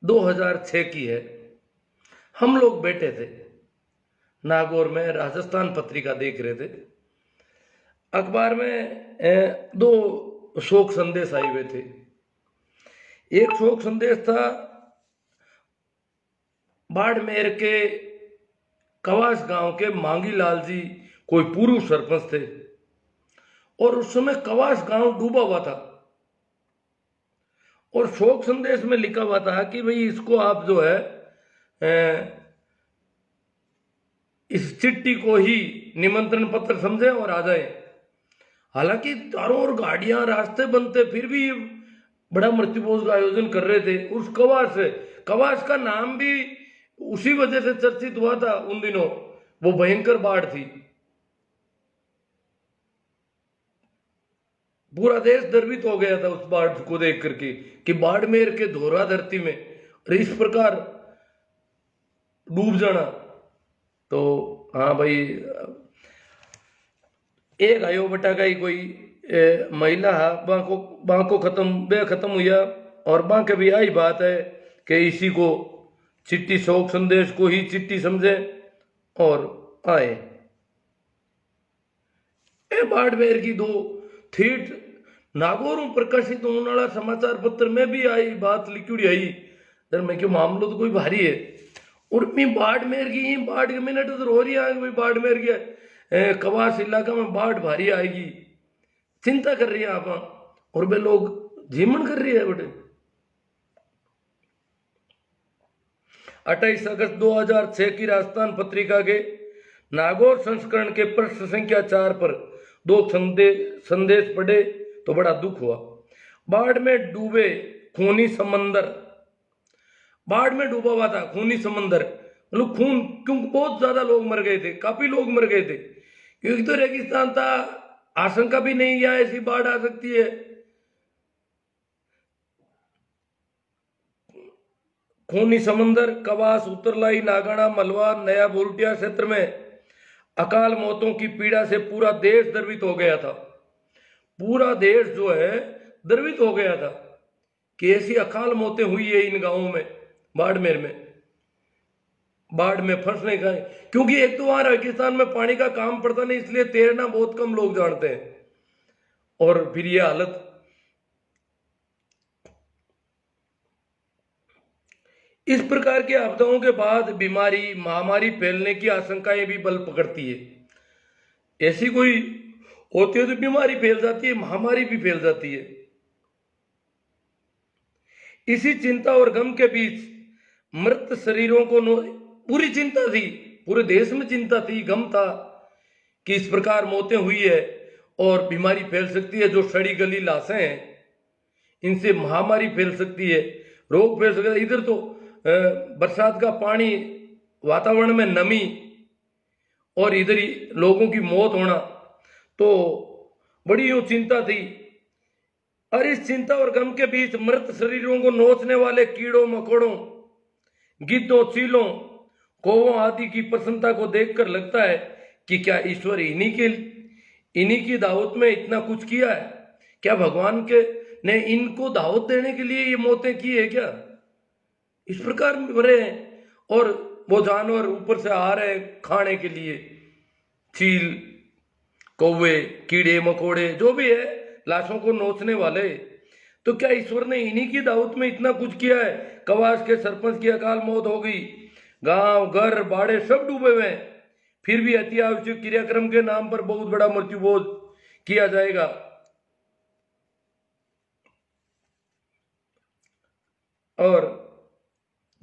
2006 की है। हम लोग बैठे थे नागौर में, राजस्थान पत्रिका देख रहे थे। अखबार में दो शोक संदेश आए हुए थे। एक शोक संदेश था बाड़मेर के कवास गांव के मांगीलाल जी, कोई पूर्व सरपंच थे, और उस समय कवास गांव डूबा हुआ था। और शोक संदेश में लिखा हुआ था कि भाई इसको आप जो है इस चिट्ठी को ही निमंत्रण पत्र समझें और आ जाए। हालांकि चारों ओर गाड़ियां, रास्ते बनते, फिर भी बड़ा मृत्युभोज का आयोजन कर रहे थे। उस कवास का नाम भी उसी वजह से चर्चित हुआ था उन दिनों, वो भयंकर बाढ़ थी। पूरा देश द्रवित हो गया था उस बाढ़ को देख करके कि बाड़मेर के धोरा धरती में इस प्रकार डूब जाना। तो हाँ भाई, एक आयो बटा का ही कोई महिला बांको खत्म हुआ, और बांके भी आई बात है कि इसी को चिट्ठी, शोक संदेश को ही चिट्ठी समझे और आए। बाड़मेर की दो थीट नागौर में प्रकाशित होने वाला समाचार पत्र में भी आई बात लिखी आई। सर मैं क्यों, मामलो तो कोई भारी है। और मैं बाड़मेर की बाढ़ के मिनट तो हो रही है, बाड़मेर के कवास इलाका में बाढ़ भारी आएगी, चिंता कर रही है आप, और वे लोग जीवन कर रही है बेटे। 28 अगस्त 2006 की राजस्थान पत्रिका के नागौर संस्करण के पृष्ठ संख्या 4 पर दो संदेश पढ़े तो बड़ा दुख हुआ। बाढ़ में डूबे खूनी समंदर। बाढ़ में डूबा हुआ था खूनी समंदर, मतलब खून, क्योंकि बहुत ज्यादा लोग मर गए थे, काफी लोग मर गए थे, क्योंकि तो रेगिस्तान था, आशंका भी नहीं है ऐसी बाढ़ आ सकती है। खूनी समंदर, कवास, उत्तरलाई, नागाना, मलवा, नया बुरुटिया क्षेत्र में अकाल मौतों की पीड़ा से पूरा देश द्रवित हो गया था। पूरा देश जो है द्रवित हो गया था कि ऐसी अकाल मौतें हुई है इन गांवों में, बाड़मेर में, बाढ़ में फंसने का। क्योंकि एक तो वहां रेगिस्तान में पानी का काम पड़ता नहीं, इसलिए तैरना बहुत कम लोग जानते हैं, और फिर ये हालत। इस प्रकार की आपदाओं के बाद बीमारी, महामारी फैलने की आशंकाएं भी बल पकड़ती है। ऐसी कोई होती है तो बीमारी फैल जाती है, महामारी भी फैल जाती है। इसी चिंता और गम के बीच मृत शरीरों को पूरी चिंता थी, पूरे देश में चिंता थी, गम था कि इस प्रकार मौतें हुई है और बीमारी फैल सकती है। जो सड़ी गली लाशें हैं, इनसे महामारी फैल सकती है, रोग फैल सकता है। इधर तो बरसात का पानी, वातावरण में नमी, और इधर ही लोगों की मौत होना, तो बड़ी यूं चिंता थी। और इस चिंता और गम के बीच मृत शरीरों को नोचने वाले कीड़ों मकोड़ों, गिद्धों, चीलों, कौवों आदि की प्रसन्नता को देखकर लगता है कि क्या ईश्वर इन्हीं की दावत में इतना कुछ किया है? क्या भगवान के ने इनको दावत देने के लिए ये मौतें की है क्या? इस प्रकार मरे हैं, और वो जानवर ऊपर से आ रहे हैं खाने के लिए, चील, कौवे, कीड़े मकोड़े, जो भी है, लाशों को नोचने वाले। तो क्या ईश्वर ने इन्हीं की दावत में इतना कुछ किया है? कवास के सरपंच की अकाल मौत हो गई, गांव घर बाड़े सब डूबे हुए हैं, फिर भी अति आवश्यक क्रियाक्रम के नाम पर बहुत बड़ा मृत्युभोज किया जाएगा। और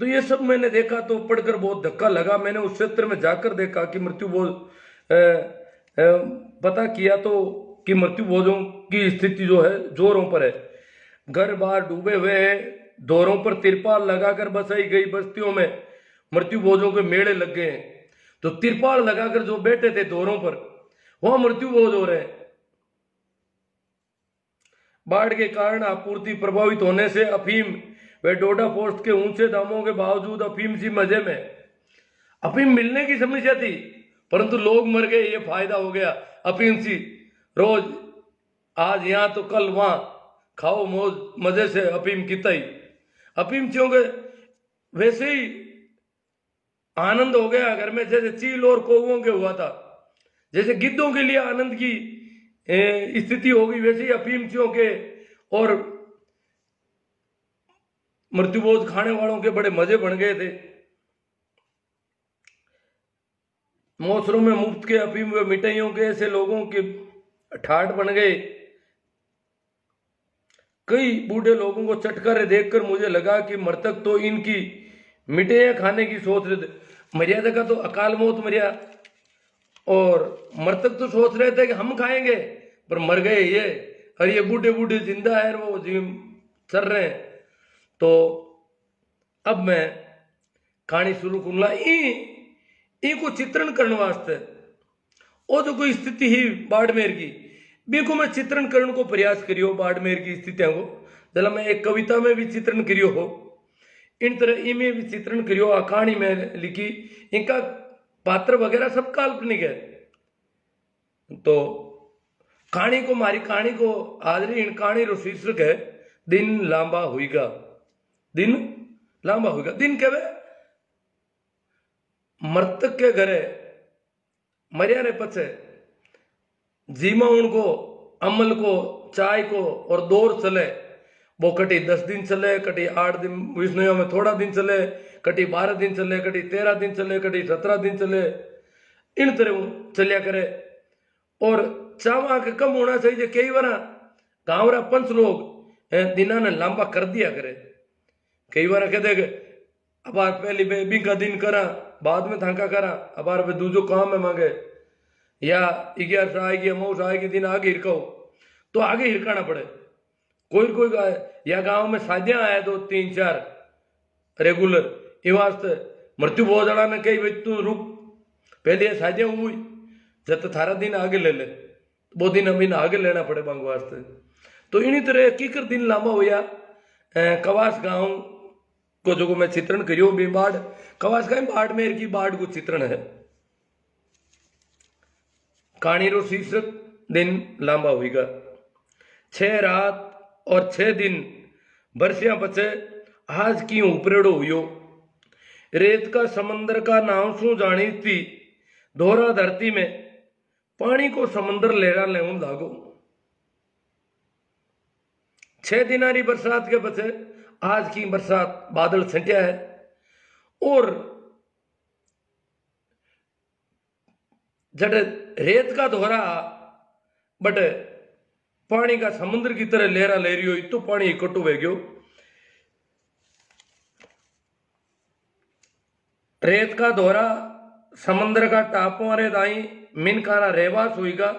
तो ये सब मैंने देखा तो पढ़कर बहुत धक्का लगा। मैंने उस क्षेत्र में जाकर देखा कि मृत्युभोज पता किया तो कि मृत्युभोजों की स्थिति जो है जोरों पर है। घर बार डूबे हुए हैं, दोरों पर तिरपाल लगाकर बसाई गई बस्तियों में मृत्युभोजों के मेले लग गए हैं। तो तिरपाल लगाकर जो बैठे थे दोरों पर, वहां मृत्युभोज हो रहे हैं। बाढ़ के कारण आपूर्ति प्रभावित होने से अफीम व डोडा पोस्ट के ऊंचे दामों के बावजूद अफीम सी मजे में, अफीम मिलने की समस्या थी, परंतु लोग मर गए, ये फायदा हो गया। अफीम सी रोज आज यहां तो कल वहां, खाओ मौज मजे से अफीम की तई। अफीम चोंगे वैसे ही आनंद हो गया घर में, जैसे चील और कौवों के हुआ था, जैसे गिद्धों के लिए आनंद की स्थिति हो गई, वैसे ही अफीम चों के और मृत्युबोध खाने वालों के बड़े मजे बन गए थे। मौसरों में मुफ्त के अफीम व मिठाइयों के ऐसे लोगों के ठाठ बन गए। कई बूढ़े लोगों को चटकारे देखकर मुझे लगा कि मृतक तो इनकी मिठाइयां खाने की सोच रहे थे। मर्यादा का तो अकाल मौत मरिया, और मृतक तो सोच रहे थे कि हम खाएंगे, पर मर गए ये, और ये बूढ़े बूढ़े जिंदा है, वो जिम चल रहे हैं। तो अब मैं कहानी शुरू करूंगा को चित्रण करने वास्ते। और जो कोई स्थिति ही बाड़मेर की बिल्कुल मैं चित्रण करने को प्रयास करियो, बाड़मेर की स्थितियों को जला मैं एक कविता में भी चित्रण करियो हो, इन तरह इमें भी चित्रण करियो। आ कहानी में लिखी, इनका पात्र वगैरह सब काल्पनिक है। तो कहानी को मारी कहानी को आदरी इन कहानी रो शीर्षक है दिन लांबा होगा। दिन लांबा होगा। दिन के मृतक के घरे मरिया ने पचे जीमा उनको अमल को चाय को और दौर चले, वो कटी 10 दिन चले, कटी 8 दिन, विष्णु में थोड़ा दिन चले, कटी 12 दिन चले, कटी 13 दिन चले, कटी 17 दिन चले, इन तरह चलिया करे। और चावा के कम होना चाहिए। कई बार गाँव रा पंच लोग दिना ने लांबा कर दिया करे। कई बार कह दे अब पहली बेबी का दिन करा, बाद में थाका करा, अब दूजो काम में मांगे, या 11 आएगी मौस आएगी दिन आगे हिरकाओ, तो आगे हिरकाना पड़े। कोई या गांव में शादियां आए 2 3 4 रेगुलर, ये वास्ते मृत्यु बहुत जड़ा ने कही भाई तू रुक, पहले शादियां हुई जब थारा दिन आगे ले ले, वो दिन अमीन आगे लेना पड़े मांग वास्ते। तो इन्हीं तरह कीकर दिन लांबा हुआ। कवास गांव को जो मैं चित्रण करियो भी बाढ़ कवास का बाड़मेर की बाढ़ को चित्रण है। कहानी रो शीर्षक दिन लांबा होगा। 6 रात और 6 दिन बरसियां बचे आज की उपरेड़ो हुयो। रेत का समंदर का नाम सू जानी थी, दोहरा धरती में पानी को समंदर लेरा लेवन लागो। 6 दिनारी बरसात के बचे आज की बरसात बादल छंटिया है, और जड़ रेत का दोहरा बट पानी का समुद्र की तरह लहरा ले रही हो, तो पानी इकट्ठो हो गयो। रेत का दोहरा समुद्र का टापुआ रे दाई मिनकारा रेवास हुईगा।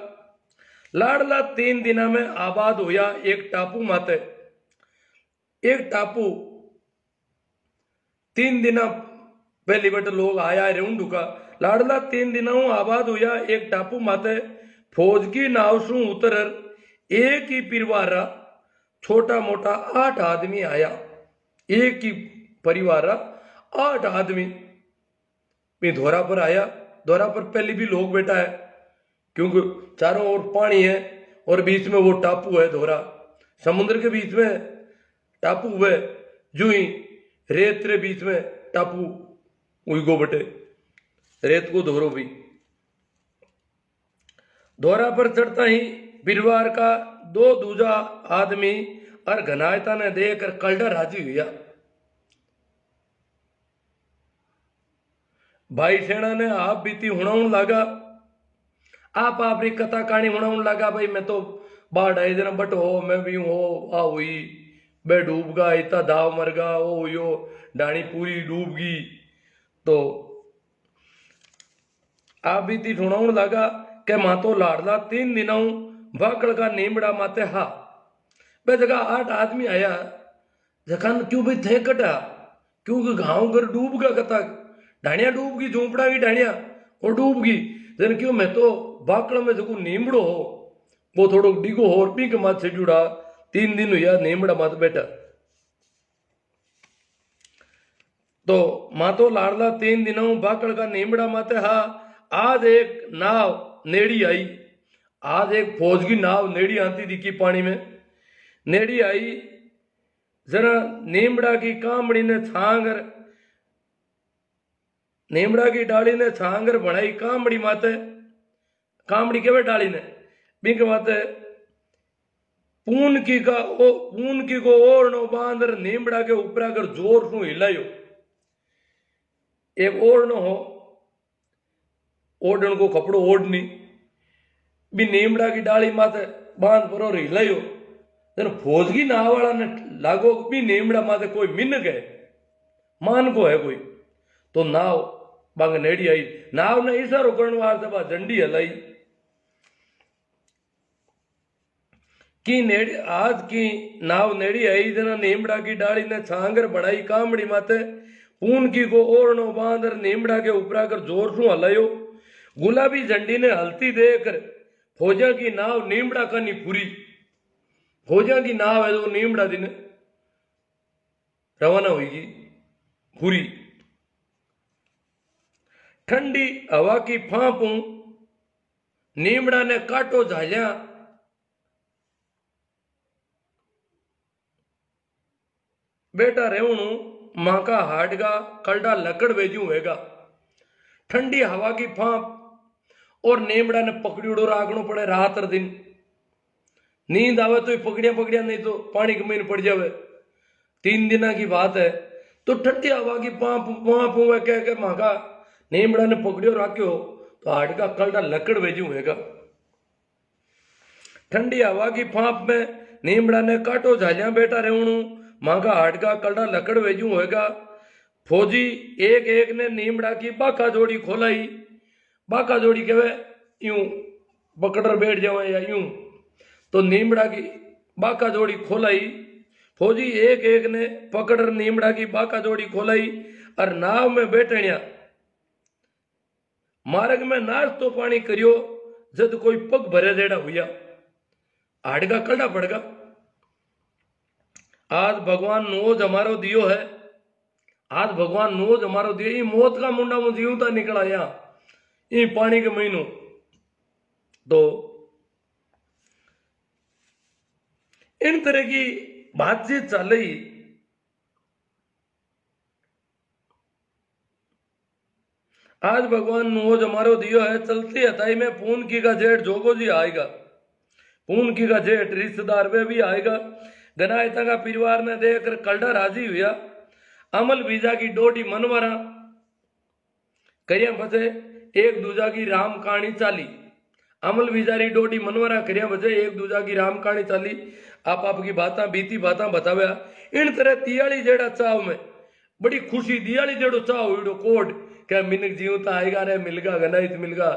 लाडला 3 दिना में आबाद हुआ एक टापू माते। एक टापू 3 दिना पहली बट लोग आया रेउंडू का। लाडला 3 दिनों आबाद हुआ एक टापू माते। फौज की नाव सू उतर एक ही परिवार छोटा मोटा 8 आदमी आया। एक ही परिवार 8 आदमी भी धोरा पर आया। धोरा पर पहले भी लोग बैठा है, क्योंकि चारों ओर पानी है और बीच में वो टापू है धोरा। समुद्र के बीच में टापू है, जो ही रेत रे बीच में टापू उगो बटे रेत को धोरो भी। धोरा पर चढ़ता ही परिवार का 2 दूजा आदमी और घनायता ने देखकर कलडा राजी हुआ। भाई सेना ने आप बीती हुणाउन लगा, आप आपरी कथा कहानी हुणाउन लगा। भाई मैं तो बाढ़ आई जना बट हो, मैं भी हो आ हुई, बे डूब गा, इतना दाव मर गा, ओ यो डाणी पूरी डूब गई। तो आप बीती हुणाउन लगा के मातो लाडला 3 दिनों भाकड़ का नीमड़ा माते हा। बे जगह 8 आदमी आया जखान क्यों भाई थे कटा, क्योंकि गांव घर डूब गया, कथा ढाणिया डूब गई, झोंपड़ा की ढाणिया और डूब गई। जन क्यों मैं तो बाकड़ में जो नीमड़ो हो वो थोड़ो डिगो हो, और पीक मात से जुड़ा 3 दिन हुआ नीमड़ा मात बैठा। तो मातो लाडला 3 दिनों बाकड़ का नीमड़ा माते हा। आज एक नाव नेड़ी आई, आज एक फौज की नाव नेड़ी आती दिखी पानी में। नेड़ी आई जरा नीमड़ा की कामड़ी ने छांगर, नीमड़ा की डाली ने छांगर बनाई कामड़ी माते, कामड़ी केवे डाली ने बिंक माते पून की को ओर नो बांदर नीमड़ा के ऊपर अगर जोर सु हिलायो, एक ओढ़ नो हो, ओढ़न को कपड़ो ओढ़नी भी नीमड़ा की डाली माते बांध पर और हिलायो, जन फौजगी नाव वाला ने लागो भी नीमड़ा माते कोई मिन गए मान को है कोई, तो नाव बांग नेड़ी आई, नाव ने इशारो करने वास्ते बा झंडी हलाई की नेड़ी, आज की नाव नेड़ी आई जना नीमड़ा की डाली ने छांगर बनाई कामड़ी माते पून की को ओढ़नो बांदर नीमड़ा के ऊपर आकर जोर सु हलायो, गुलाबी झंडी ने हलती देकर फौजा की नाव नीमड़ा का नी पूरी, फौजा की नाव है तो नीमड़ा दिन रवाना होगी पूरी। ठंडी हवा की फांपू नीमड़ा ने काटो झालिया, बेटा रेवणु मां का हाट का कलडा लकड़ भेजू होगा, ठंडी हवा की फांप और नीमड़ा ने पकड़ियोड़ो राखनो पड़े रात और दिन, नींद आवे तो पकड़िया नहीं तो पानी के महीने पड़ जावे, 3 दिन की बात है, तो ठंडी हवा की पांप हुआ कह के मां का नीमड़ा ने पकड़ियो राख्यो तो हाट का कलडा लकड़ भेजू होगा। ठंडी हवा की फांप में नीमड़ा ने काटो झालिया, बेटा रेवणु मां का हाट का कलडा लकड़ भेजू होगा। फौजी एक एक ने नीमड़ा की बाका जोड़ी खोलाई, बाका जोड़ी कहे यूं पकड़ बैठ जावे या यूं, तो नीमड़ा की बाका जोड़ी खोलाई, फौजी एक एक ने पकड़ नीमड़ा की बाका जोड़ी खोलाई और नाव में बैठनिया, मार्ग में नाश्तो पानी करियो, जद कोई पग भरे जेड़ा हुआ हाट का कलडा पड़गा। आज भगवान नोज हमारो दियो है, आज भगवान नोज हमारो दियो, ये मौत का मुंडा मुझे जीवता निकल आया ये पानी के महीनों, तो इन तरह की बातचीत चल रही। आज भगवान नोज हमारो दियो है, चलती हताई में पून की का जेठ जोगो जी आएगा, पून की का जेठ रिश्तेदार वे भी आएगा। गनायता का परिवार ने देखकर कलडा राजी हुआ, अमल बीजा की डोटी मनवरा करिया बचे एक दूजा की राम कहानी चाली, अमल बीजारी डोटी मनवरा करिया बचे एक दूजा की राम कहानी चाली, आप आपकी बातें बीती बातें बताव्या। इन तरह दियाली जेड़ा चाव में बड़ी खुशी, दियाली जेड़ो चाव हुईडो कोट क्या मिनक जीवता आएगा रे मिलगा गनाइत मिलगा,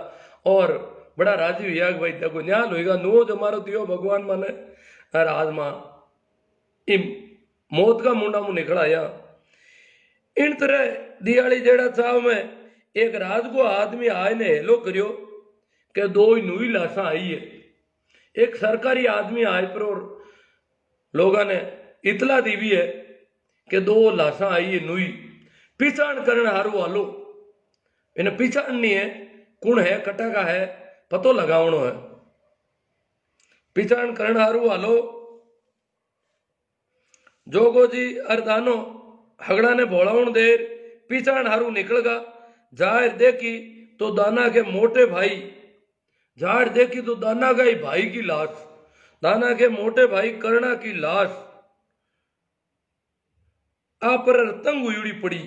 और बड़ा राजी हुआ भाई देखो न्याल होगा नोज हमारो दियो भगवान माने, और आज मां मौत का मुंडा मुंह निकल आया। इन तरह दियाली जेड़ा चाव में एक रात को आदमी आए ने हेलो करियो के 2 नुई लाशा आई है, एक सरकारी आदमी आए पर और लोगों ने इतला दी भी है कि 2 लाशा आई है नुई, पहचान करने हारू वालो, इन्हें पहचान नहीं है कौन है कटा का है पतो लगावनो है, पहचान करने हारू वालो। जोगो जी अरदानो हगड़ा ने भोलाउन देर पीछाण हारू निकलगा, जाहिर देखी तो दाना के मोटे भाई, जाहिर देखी तो दाना का ही भाई की लाश, दाना के मोटे भाई कर्णा की लाश आप पर तंग हुई पड़ी,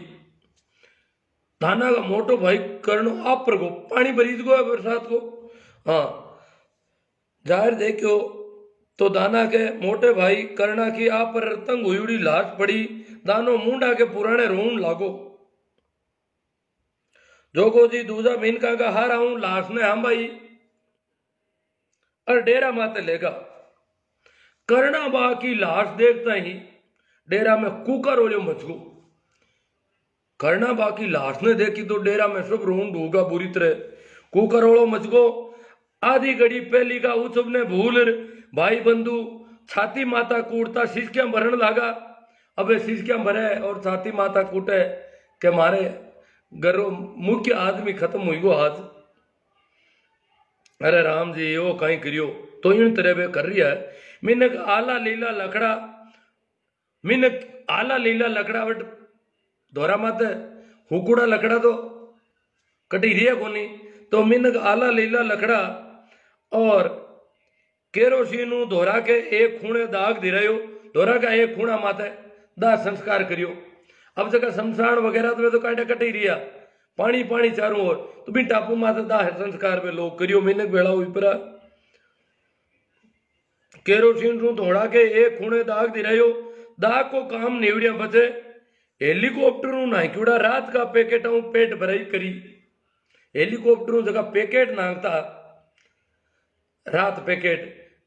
दाना का मोटो भाई कर्णो आप पर को पानी भरीज गो है बरसात को, हाँ जाहिर देखो तो दाना के मोटे भाई कर्णा की आप पर तंग हुई लाश पड़ी, दानो मुंडा के पुराने रोन लागो। जोगो जी दूजा मिनका का हार आऊं लाश ने हम भाई और डेरा माते लेगा, कर्णा बा की लाश देखता ही डेरा में कुकर ओलियो मचगो, कर्णा बा की लाश ने देखी तो डेरा में सब रोन डूगा बुरी तरह, कुकर ओलो मचगो। आधी घड़ी पहली का उत्सव ने भूल भाई बंधु छाती माता कूटता सिसकियां भरन लागा, अबे सिसकियां भरे और छाती माता कूटे के मारे घरों मुख्य आदमी खत्म हुई गो आज। अरे राम जी वो कहीं करियो तो इन तरह वे कर रही है। मिनक आला लीला लकड़ा वट धोरा माते हुकुड़ा लकड़ा तो कटी रिया कोनी। तो मिनक आला लीला लकड़ा और केरोसिन धोरा के एक खूणे दाग दिरायो, धोरा का एक खूणा माथे दाह संस्कार करियो। अब जगह शमशान वगैरह तो वे तो काटे कटी रिया, पानी पानी चारों ओर, तो भी टापू माथे दाह संस्कार में लोग करियो। मिनक बेड़ा उपरा केरोसिन रू धोड़ा के एक खूणे दाग दिरायो, दाग को काम नेवड़िया बचे। हेलीकॉप्टर नाक्यूड़ा रात का पैकेट पेट भराई करी। हेलीकॉप्टर जगह पैकेट नाखता रात पैकेट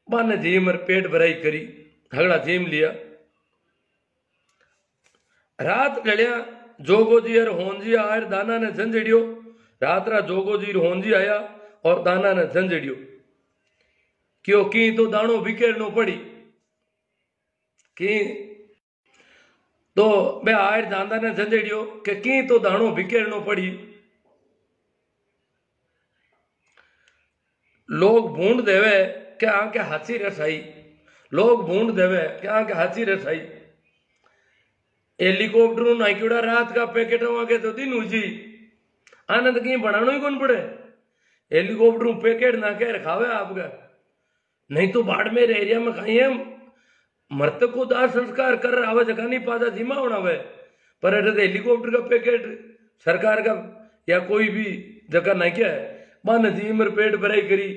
बाने जीमर पेट भराई करी, हगड़ा जीम लिया। रात ढलिया जोगोजी और होंजी आयर दाना ने झंझड़ियो। रात रा जोगोजी होंजी आया और दाना ने झंझड़ियो। क्यों की तो दाणो बिखेरनो पड़ी की तो बे आयर दाना ने झंझड़ियो के की तो दाणो बिखेरनो पड़ी। लोग भूंड देवे क्या आके हाथी रसाई, लोग भूंड देवे क्या आके हाथी रसाई। हेलीकॉप्टर नाक्यूड़ा रात का पैकेट आगे तो दिन हुई आनंद कहीं बनाना ही कौन पड़े। हेलीकॉप्टर पैकेट ना के रखावे आपका, नहीं तो बाड़मेर एरिया में कहीं है मृतक को दाह संस्कार कर आवे जगह नहीं पाता जिमा होना वे। पर हेलीकॉप्टर का पैकेट सरकार का या कोई भी जगह नहीं क्या है मान जीमर पेट भराई करी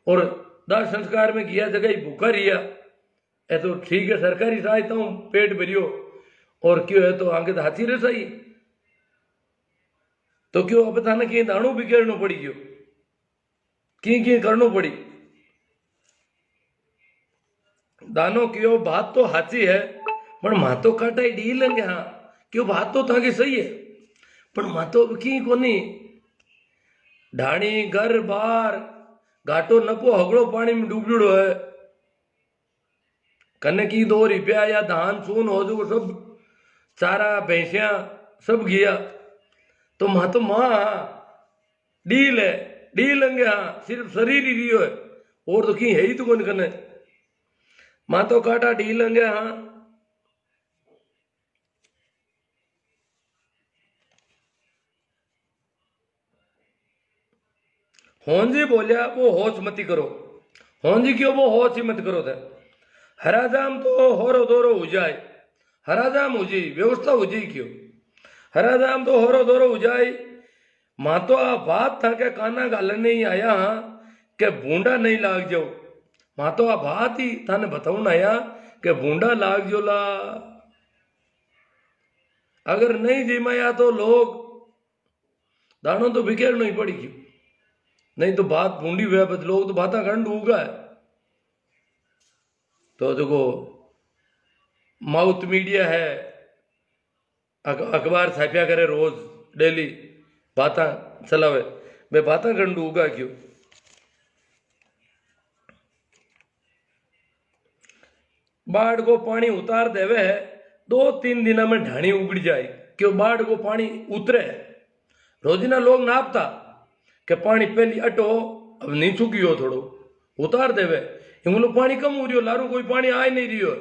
और दाह संस्कार में किया जगह ही भूखा रिया। ए तो ठीक है सरकारी सहायता हूं पेट भरियो और क्यों है तो आगे तो हाथी रसाई। तो क्यों अब थाने कहीं दाणो बिखेरनो पड़ी क्यों की करनो पड़ी। दानो क्यों बात तो हाथी है पर मातो काटा ही डी लेंगे। हाँ क्यों बात तो थाकी सही है पर मातो की कोनी ढाणी घर बार घाटो नपो हगड़ो पानी में डूबड़ो है। कने की 2 रुपया या धान सून हो जो सब चारा भैंसिया सब गया तो माँ तो माँ डील है डी लेंगे। हाँ सिर्फ शरीर ही रियो है और तो की है ही तो कौन कने माँ तो काटा डी लेंगे। हाँ होंजी बोलिया वो होश मती करो। होंजी क्यों वो होश ही मत करो थे। हराजाम तो होरो दोरो हो जाए, हराजाम हो जी व्यवस्था हो जी क्यों हराजाम तो होरो दोरो हो जाए। माँ तो आ बात था के काना गालन नहीं आया के बूंडा नहीं लाग जाओ। माँ तो आ बात ही थाने बताऊन आया के बूंडा लाग जो ला। अगर नहीं जिमाया तो लोग दानों तो बिखेर नहीं पड़ी क्यों, नहीं तो बात बूंदी हुआ बस लोग तो बाता खंड उगा है। तो देखो माउथ मीडिया है अखबार छापिया करे रोज डेली बाता चलावे मैं बाता खंड उगा क्यों। बाढ़ को पानी उतार देवे है 2-3 दिना में ढाणी उगड़ जाए क्यों बाढ़ को पानी उतरे है। रोजीना लोग नापता के पानी पहली अटो अब नहीं चुकी थोड़ो उतार देवे हिमलो पानी कम हो रियो लारू कोई पानी आ ही नहीं रियो।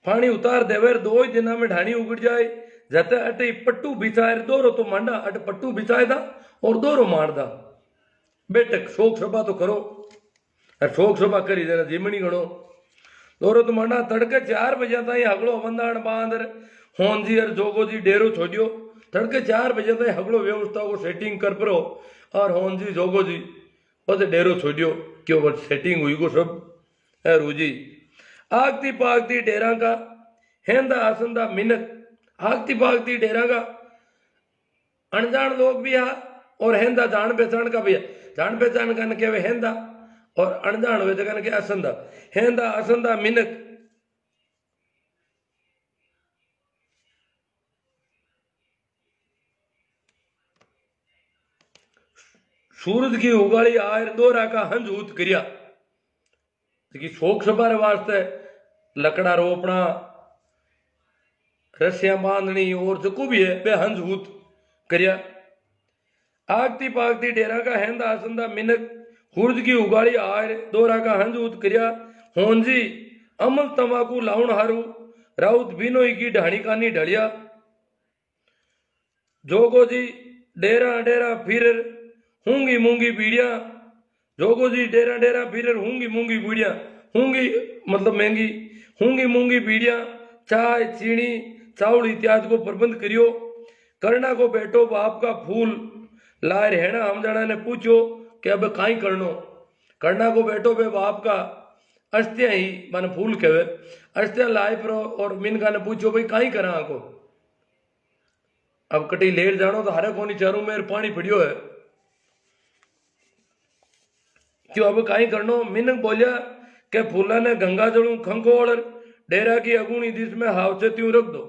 पानी उतार देवे 2 दिना में ढाणी उगड़ जाए जाते अटे पट्टू बिछाए दोरो तो मांडा अटे पट्टू बिछाए दा और दोरो मार दा। बेटक शोक सभा तो करो शोक सभा करी देना जिमनी गणो दोरो तो मांडा तड़के 4 बजे ताई हगड़ो बंदाण बांधर होंजी और जोगो जी डेरो छोड़ियो। तड़के 4 बजे ताई हगड़ो व्यवस्था को सेटिंग कर परो और होंजी जोगो जी बस डेरो छोड़ियो क्यों बस सेटिंग हुई को सब है रूजी। आगती पागती डेरा का हेंदा आसंदा मिनक आगती पागती डेरा का अनजान लोग भी आ और हेंदा जान पहचान का भी है। जान पहचान का क्या हेंदा और अनजान हुए जगह के असंदा हेंदा असंदा मिनक। सूरज की उगाड़ी आयर दोरा का हंज ऊत करिया कि शोक सभा वास्ते लकड़ा रोपना रस्सियां बांधनी और जो भी है बे हंज ऊत करिया। आगती पागती डेरा का हेंदा असंदा मिनक खूर्ज की उगाड़ी आर दोरा का हंज उत करिया होंजी अमल तंबाकू लाउन हारू राउत बिनोई की ढाणी कानी ढलिया जोगो जी डेरा डेरा फिर हूंगी मूंगी बीड़िया जोगो जी डेरा डेरा फिर हूंगी मूंगी बीड़िया हूंगी मतलब महंगी हूंगी मूंगी बीड़िया चाय चीनी चावल इत्यादि को प्रबंध करियो करना को बेटो बाप का फूल लाए रहना हम जाना ने पूछो कि अब काई करना को बेटो बे बाप का अस्त्या ही माने फूल कहे अस्त्या लाए पर और मिनका ने पूछो भाई काई करा को अब कटी लेर जानो तो हरे कोनी चारू में पानी पड़ियो है क्यों अब काई करनो मिनक बोलिया के फूला ने गंगा जलू खंकोड़ डेरा की अगुणी दिश में हाव से त्यों रख दो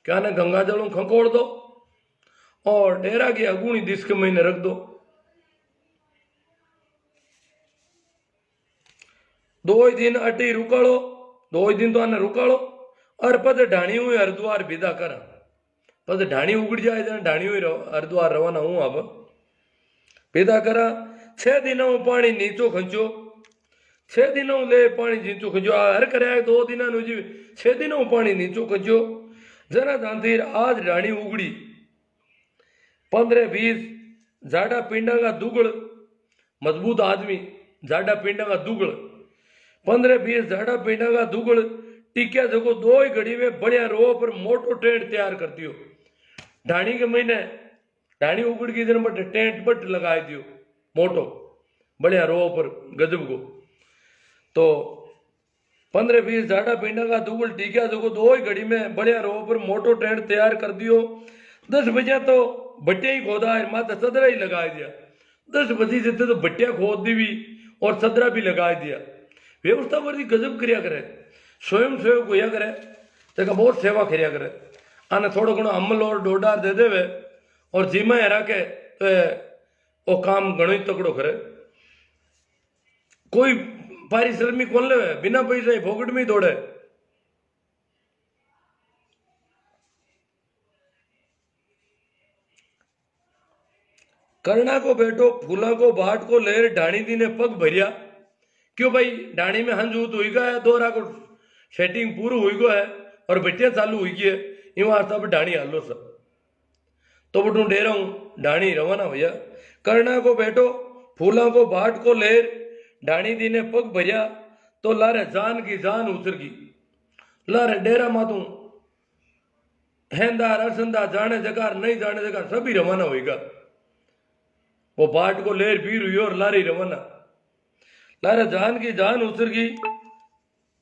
क्या ने गंगा जलू खंकोड़ दो और डेरा की अगुणी दिश के महीने रख दो दो ही दिन अटी रुकालो दो ही दिन तो आने रुकालो और पद ढाणी हुई हरिद्वार विदा करा पद ढाणी उगड़ जाए ढाणी हुई हरिद्वार रवाना हूं अब विदा करा 6 दिनों पानी नीचो खंचो 6 दिनों ले पानी नीचो खंचो हर करे 2 दिना नु जी 6 दिनों पानी नीचो खंचो जरा जानतीर आज ढाणी उगड़ी 15-20 जाडा पिंडा का दुगड़ मजबूत आदमी जाडा पिंडा का दुगड़ 15-20 जाडा पिंडा का दुगड़ टिकिया जगो 2 ही घड़ी में बढ़िया रो पर मोटो टेंट तैयार कर दियो ढाणी के महीने ढाणी उगड़ के दिन बट टेंट बट लगा दियो मोटो बढ़िया रो पर गजब को तो 15-20 जाडा पिंडा का दुगड़ टिकिया जगो 2 ही घड़ी में बढ़िया रो पर मोटो टेंट तैयार कर दियो 10 बजे तो भट्टिया ही खोदा है माता सदरा ही लगा दिया 10 बजे से तो भट्टिया खोद दी भी और सदरा भी लगा दिया व्यवस्था पर गजब करिया करे स्वयं सेवक होया करे तक बहुत सेवा करिया करे आने थोड़ो घणो अमल और डोडार दे देवे और जीमा हरा के तो वो काम घणो ही तकड़ो करे कोई पारिश्रमिक कौन लेवे बिना पैसा ही फोकट में ही दौड़े करना को बेटो फूला को बाट को लेर ढाणी दी ने पग भरिया क्यों भाई ढाणी में हंज ऊत हुई गया है दोरा को सेटिंग पूरी हुई गो है और बटिया चालू हुई है इवा सब ढाणी हालो सब तो बटू डेरा हूं ढाणी रवाना भैया करना को बेटो फूला को बाट को लेर ढाणी दी ने पग भरिया तो लारे जान की जान उतर गई लारे डेरा मातू हेंदा रसंदा जाने जगह नहीं जाने जगह सभी रवाना होगा वो बाट को लेर पीर हुई और लारी रवाना लारे जान की जान उतर गई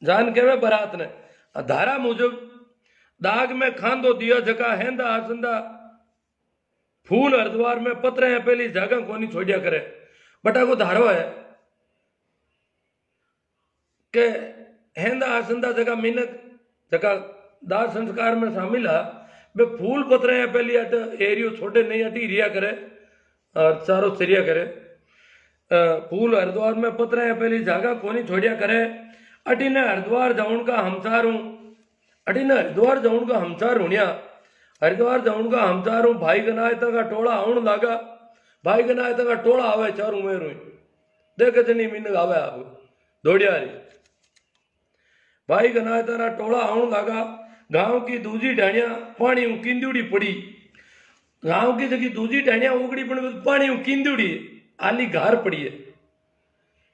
जान के में बरात ने धारा मुजब दाग में खांदो दिया जगह हेंदा आसंदा फूल हरिद्वार में पत्र है पहली जगह कोनी छोड़िया करे बटा को धारो है के हेंदा आसंदा जगह मिनक जगह दाह संस्कार में शामिल है बे फूल पत्र है पहली अट एरियो छोटे नहीं अटी रिया करे और चारों सिरिया करे फूल हरिद्वार में पत्र है पहली जगह कोनी छोड़िया करे अटीने हरिद्वार जाऊन का हमसार हूं अटीने हरिद्वार जाऊन का हमसार हुनिया हरिद्वार जाऊन का हमसार हूं भाई गनायता का टोला आउन लागा भाई गनायता का टोला आवे चारू में रुई देख जनी मिन आवे आप दौड़िया री भाई गनायता का टोला आउन लागा गांव की दूजी ढाणिया पानी किंदुड़ी पड़ी गांव की जगह दूजी ढाणिया उगड़ी पण पानी किंदुड़ी आली घार पड़ी है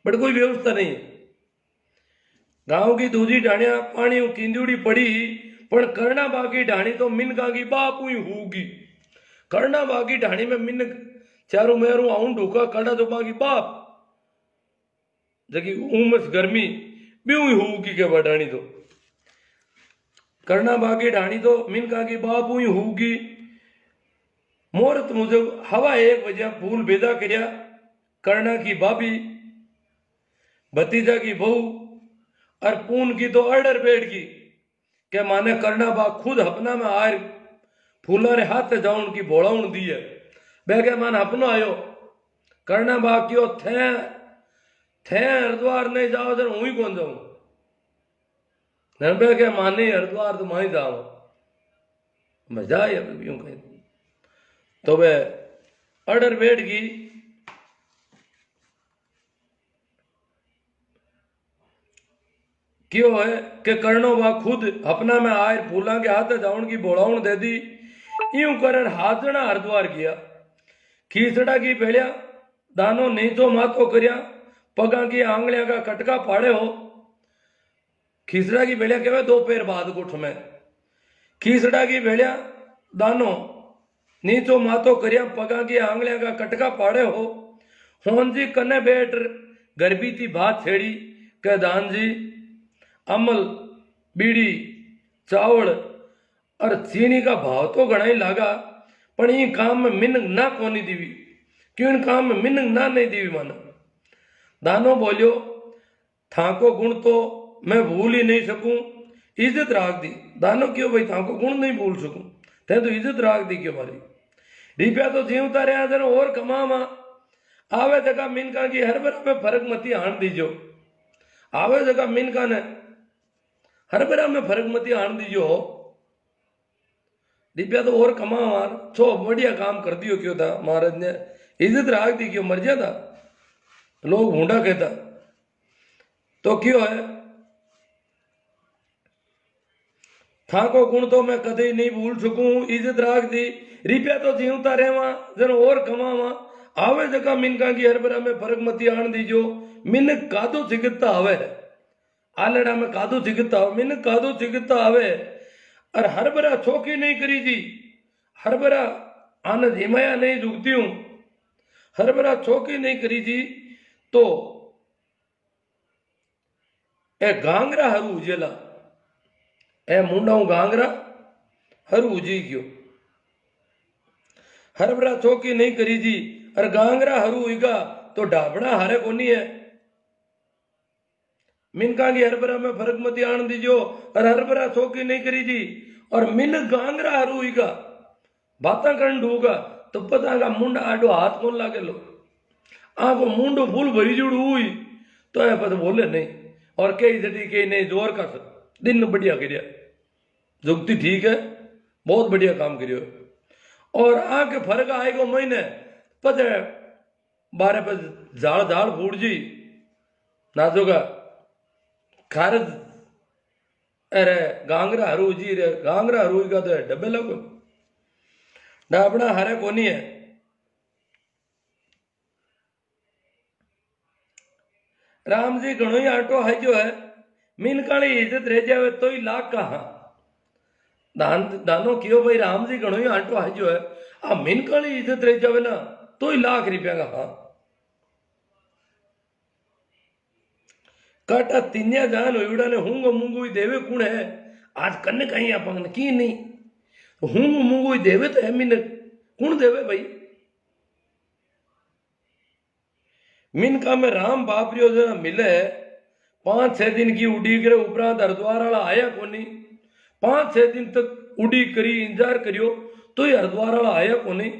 बट कोई व्यवस्था नहीं है गांव की दूजी ढाणिया पानी किंदुड़ी पड़ी पर करना बाकी ढाणी तो मिनका की बाप हुई होगी करना बाकी ढाणी में मिन चारों मेरू आऊं ढूका करना तो बाकी बाप जबकि उमस गर्मी भी हुई होगी के ढाणी तो करना बाकी ढाणी तो मिनका की बाप हुई होगी मुहूर्त मुजब हवा 1 बजे फूल बेदा करिया करना की भाभी भतीजा की बहू और पून की तो ऑर्डर बैठ की क्या माने करना बा खुद अपना में आर फूला रे हाथ जाऊन की बोलाउन दी है बेगे मान अपनो आयो करना बा क्यों थे हरिद्वार नहीं जाओ जर हुई कौन जाऊं नरबे के माने हरिद्वार तो मैं जाओ मजा है यूं कहीं तो वे ऑर्डर बैठ गई क्यों है कि करनो वा खुद अपना में आयर फूला के हाथ जाउन की बोलाउन दे दी। यूं कर हाथ जना हरिद्वार किया। खीसड़ा की भेड़िया दानो नीचो माथो करिया, पगा की आंगलियां का कटका पाड़े हो। खीसड़ा की भेड़िया कहवे दो पैर बाद गुठ में। खीसड़ा की भेड़िया दानो नीचो माथो करिया, पगा की आंगलियां का कटका पाड़े हो। होन जी कने बैठ गरबी थी बात छेड़ी के दान जी अमल बीड़ी चावल और चीनी का भाव तो घना ही लागा, पर ये काम में मिन ना कोनी दीवी। क्यों इन काम में मिन ना नहीं दीवी मन। दानो बोलियो थाको गुण तो मैं भूल ही नहीं सकूं, इज्जत राख दी। दानो क्यों भाई थाको गुण नहीं भूल सकूं, थे तो इज्जत राख दी क्यों मारी। रिपया तो जीवता रहा जन और कमामा आवे जगह मिनका की हर बरा में फर्क मती हाण दीजो। आवे जगह मिनका ने हर बरा में फर्क मती हाण दीजो। रिपया तो और कमा मार छो बढ़िया काम कर दियो क्यों था महाराज ने इज्जत राख दी क्यों मर जाता लोग भूडा कहता तो क्यों है। था को गुण तो मैं कदे नहीं भूल सकूं, इज्जत राख दी। रिपया तो जीवता रहवा जन और कमावा आवे जगह मिनका की हर बरा में फर्क मती आण दीजो। मिनक कादो चिकित्ता आवे आलड़ा में कादो चिकित्ता आवे, मिनक कादो चिकित्ता आवे और हर बरा छोकी नहीं करी जी। हर बरा आनंद हिमाया नहीं झुकती हूं, हर बरा छोकी नहीं करी जी। तो ए गांगरा हरू उजेला ए मुंडा गांगरा हरू उजी गयो। हर बरा छोकी नहीं करी जी और गांगरा हरू हुईगा तो ढाबड़ा हारे कोनी है। मिनका की हरबरा में फर्क मती आण दीजो और हरबरा छोकी नहीं करी जी और मिन गांगरा हरू हुईगा बाता करन ढूगा तो पता का मुंडा आडो हाथ कौन लागे लो आगो मुंडो फूल भरी जुड़ हुई तो है पता बोले नहीं और कई जटी कई नहीं जोर का दिन बढ़िया करिया जुगती ठीक है बहुत बढ़िया काम करियो और आके फर्क आएगो महीने पता बारह पे झाड़ झाड़ फूट जी नाजोगा खारज अरे गांगरा हरू जी रे गांगरा हरू का तो डब्बे लगो डाबड़ा हरे कोनी है। राम जी घणो ही आटो है जो है मिनकाणी इज्जत रह जावे तो ही लाख कहा दान दानो कियो भाई राम जी घणो ही आटो है जो है आ मिनकाणी इज्जत रह जावे ना तो ही लाख रुपया का हाँ काटा तिन्या जान होड़ा ने हूंगो मूंगो ही देवे कुण है आज कन्ने कहीं अपन की नहीं हूंगो मूंगो ही देवे तो है मिन कुण देवे भाई। मिनका में राम बाप योजना मिले 5-6 दिन की उड़ी करे उपरांत हरिद्वार वाला आया कोनी 5-6 दिन तक उड़ी करी इंतजार करियो तो ही हरिद्वार वाला आया कोनी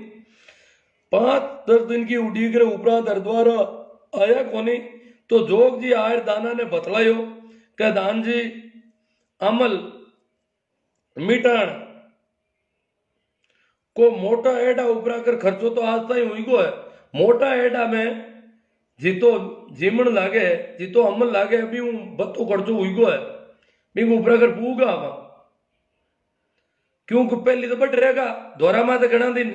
5-10 दिन की उड़ी करे उपरांत हरिद्वार आया कोनी तो जोग जी आयर दाना ने बतलायो के दान जी अमल मिटाण को मोटा एडा उपरा कर खर्चो तो आज तक हुई गो है मोटा एडा में जीतो जीमण लागे जीतो अमल लागे अभी हूं बत्तो खर्चो हुई गो है भी उपरा कर पूगा क्योंकि पहली तो बट रहेगा धोरा माते घना दिन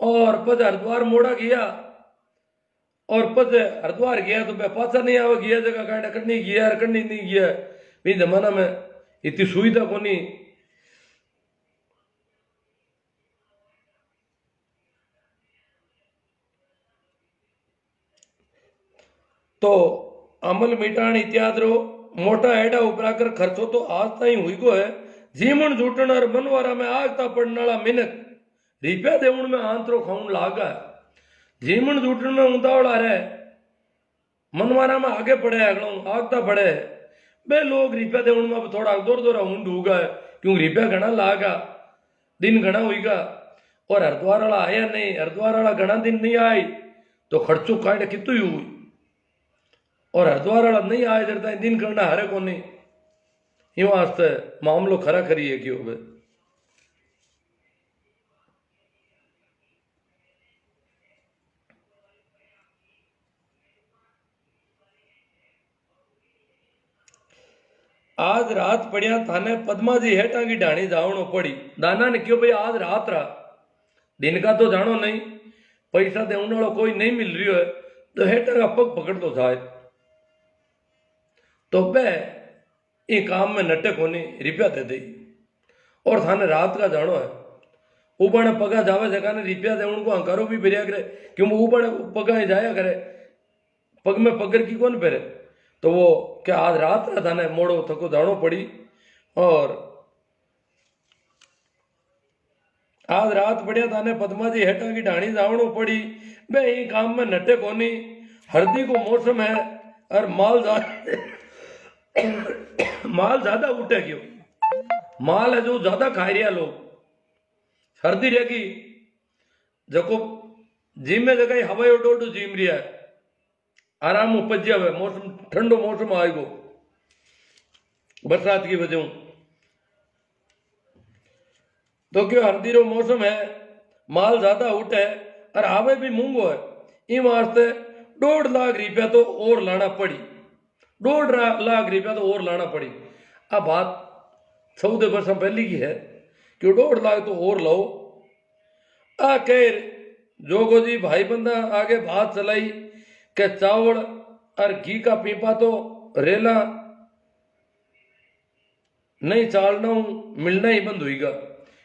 और पद हरिद्वार मोड़ा गया और पद हरिद्वार गया तो मैं पाचा नहीं आवा गया जगह काटा करनी गया करनी नहीं गया भी जमाना में इतनी सुविधा कोनी। तो अमल मिटाण इत्यादि रो मोटा एडा उपरा कर खर्चो तो आज ताई हुई गो है जीमण झूठण और मनवारा में आगता पड़ने वाला मिनक रिपया देवण में आंतरो खाऊं लागा जीमण झूठण में उतावड़ा रहे मनवारा में आगे पड़े अगलों आगता पड़े बे लोग रिपया देवण में थोड़ा दूर दूर ऊंड होगा क्योंकि रिपया घना लागा दिन घना हुईगा और हरिद्वार वाला आया नहीं हरिद्वार वाला घना दिन नहीं आई तो खर्चो काट कितु ही हुई और हरिद्वार वाला नहीं आया जरता दिन करना हरे को नहीं इन वास्ते मामलो खरा खरी है क्यों आज रात पड़िया थाने पद्मा जी हेठा की ढाणी जावणो पड़ी। दाना ने क्यों भाई आज रात रहा, दिन का तो जानो नहीं, पैसा देने वाला कोई नहीं मिल रही है, तो हेठा का पग पकड़ लो जाए। तो वह ये काम में नटे कोनी रिपया दे दी, और थाने रात का जानो है। ऊबने पगा जावे जगह ने रिपया दे उनको अंकारो भी बेरिया करे, क्यों ऊबने पगा जाया करे, पग में पकड़ की कौन पेरे। तो वो क्या आज रात रहा थाने मोड़ो थको जानो पड़ी, और आज रात बढ़िया थाने पद्मा जी हेठा की ढाणी जावणो पड़ी। बे ये काम में नटे कोनी, हल्दी को मौसम है और माल ज्यादा उठे क्यों, माल है जो ज्यादा खा रिया लोग, सर्दी रहेगी जको जिम में जगह हवाई डोडो जिम रिया है, आराम उपज जावे, मौसम ठंडो मौसम आएगो बरसात की वजह। तो क्यों हल्दी रो मौसम है, माल ज्यादा उठे और आवे भी मूंगो है, इन वास्ते 1.5 लाख रुपया तो और लाना पड़ी, 1.5 लाख रुपया तो और लाना पड़ी। अब बात 14 वर्ष पहले की है कि 1.5 लाख तो और लो। आ कह जोगो जी भाई बंदा आगे बात चलाई के चावल और घी का पीपा तो रेला नहीं चालना मिलना ही बंद हुईगा,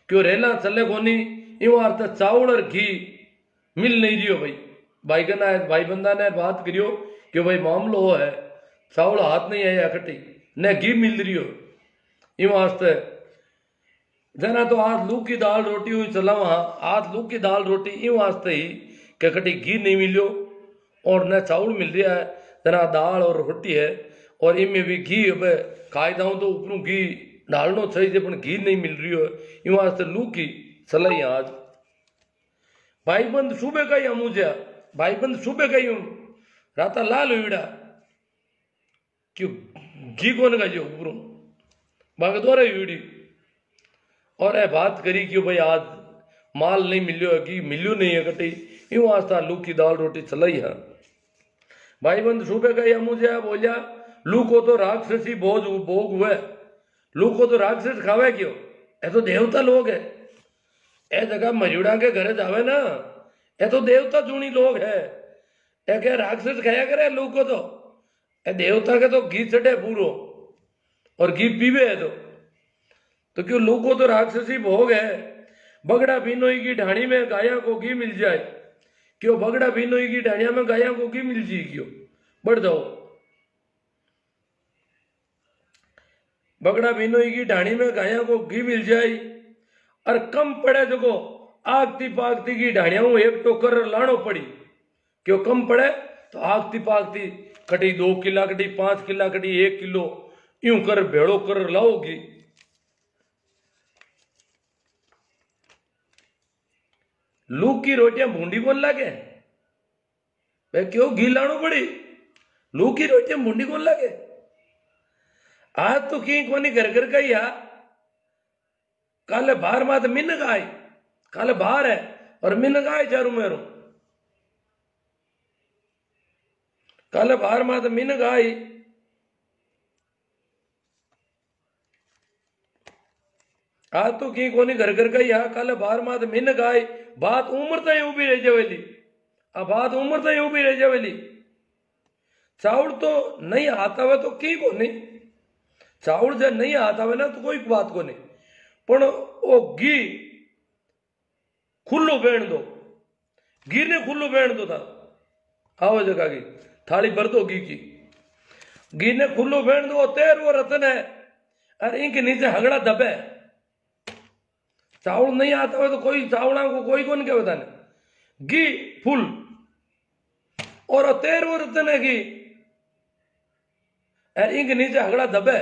क्यों रेला चले कोनी, इन वास्ते चावल और घी मिल नहीं रियो। भाई भाई बंदा ने बात करियो कि भाई मामलो हो है, चावल हाथ नहीं आया इकट्ठी न घी मिल रियो, इन वास्ते जना तो आज लू की दाल रोटी हुई चला वहां, आज लू की दाल रोटी इन वास्ते ही कि कटी घी नहीं मिलियो और न चावल मिल रहा है, जना दाल और रोटी है और इनमें भी घी अब खाई जाऊं तो ऊपरों घी डालनो चाहिए पर घी नहीं मिल रही है, इन वास्ते लू की चलाई आज। भाईबंद सुबह का ही अमुझा, भाईबंद सुबह का ही राता लाल हुईड़ा, क्यों घी कौन का जो ऊपरों बाग द्वारा हुईड़ी, और ए बात करी कि भाई आज माल नहीं मिलियो है, घी मिलियो नहीं है कटी, यूं वास्ता लू की दाल रोटी चलाई है। भाईबंद सुबह का ही अमुझा बोलिया लू को तो राक्षसी भोग हुए, लू को तो राक्षस खावे क्यों, ये तो देवता लोग है, ए जगह मरियोड़ा के घरे जावे ना, ये तो देवता चुनी लोग है, ये क्या राक्षस खाया करे लू को, तो देवता के तो घी चढ़े पूरो और घी पीवे है तो क्यों लू को तो राक्षसी भोग है। बगड़ा बिनोई की ढाणी में गाया को घी मिल जाए, क्यों बगड़ा बिनोई की ढाणिया में गाया को घी मिल जाए, क्यों बढ़ जाओ। बगड़ा बिनोई की ढाणी में गाया को घी मिल जाए और कम पड़े जो आगती पागती की ढाणिया एक टोकर लानो पड़ी, क्यों कम पड़े तो आगती पागती कटी 2 किला कटी 5 किला कटी 1 किलो यूं कर भेड़ो कर लाओगी। लू की रोटियां भूंडी कौन लागे, भाई क्यों घी लानो पड़ी, लू की रोटियां भूंडी कौन लागे। आज तो की कोनी घर घर का ही काले बाहर मात मिन गाय, काले बाहर है और मिन गाय चारू मेरू, काले बाहर मात मिन गाय, आज तो की कोनी घर घर का ही काले बाहर मात मिन गाय, बात उम्र तय उभी रह जावेली, अब बात उम्र तय उभी रह जावेली। चावल तो नहीं आता हुआ तो की को नहीं, चावल जब नहीं आता हुआ ना तो कोई बात को नहीं, पर वो घी खुल्लो बेण दो, घी ने खुल्लो बेण दो था, आओ जगह की थाली भर दो घी की, घी ने खुल्लो बेण दो, 13 रतन है और इनके नीचे हगड़ा दबे। चावल नहीं आता हुआ तो कोई चावला को कोई कौन क्या बताने, घी फुल और 13 रतन है घी और इनके नीचे हगड़ा दबे,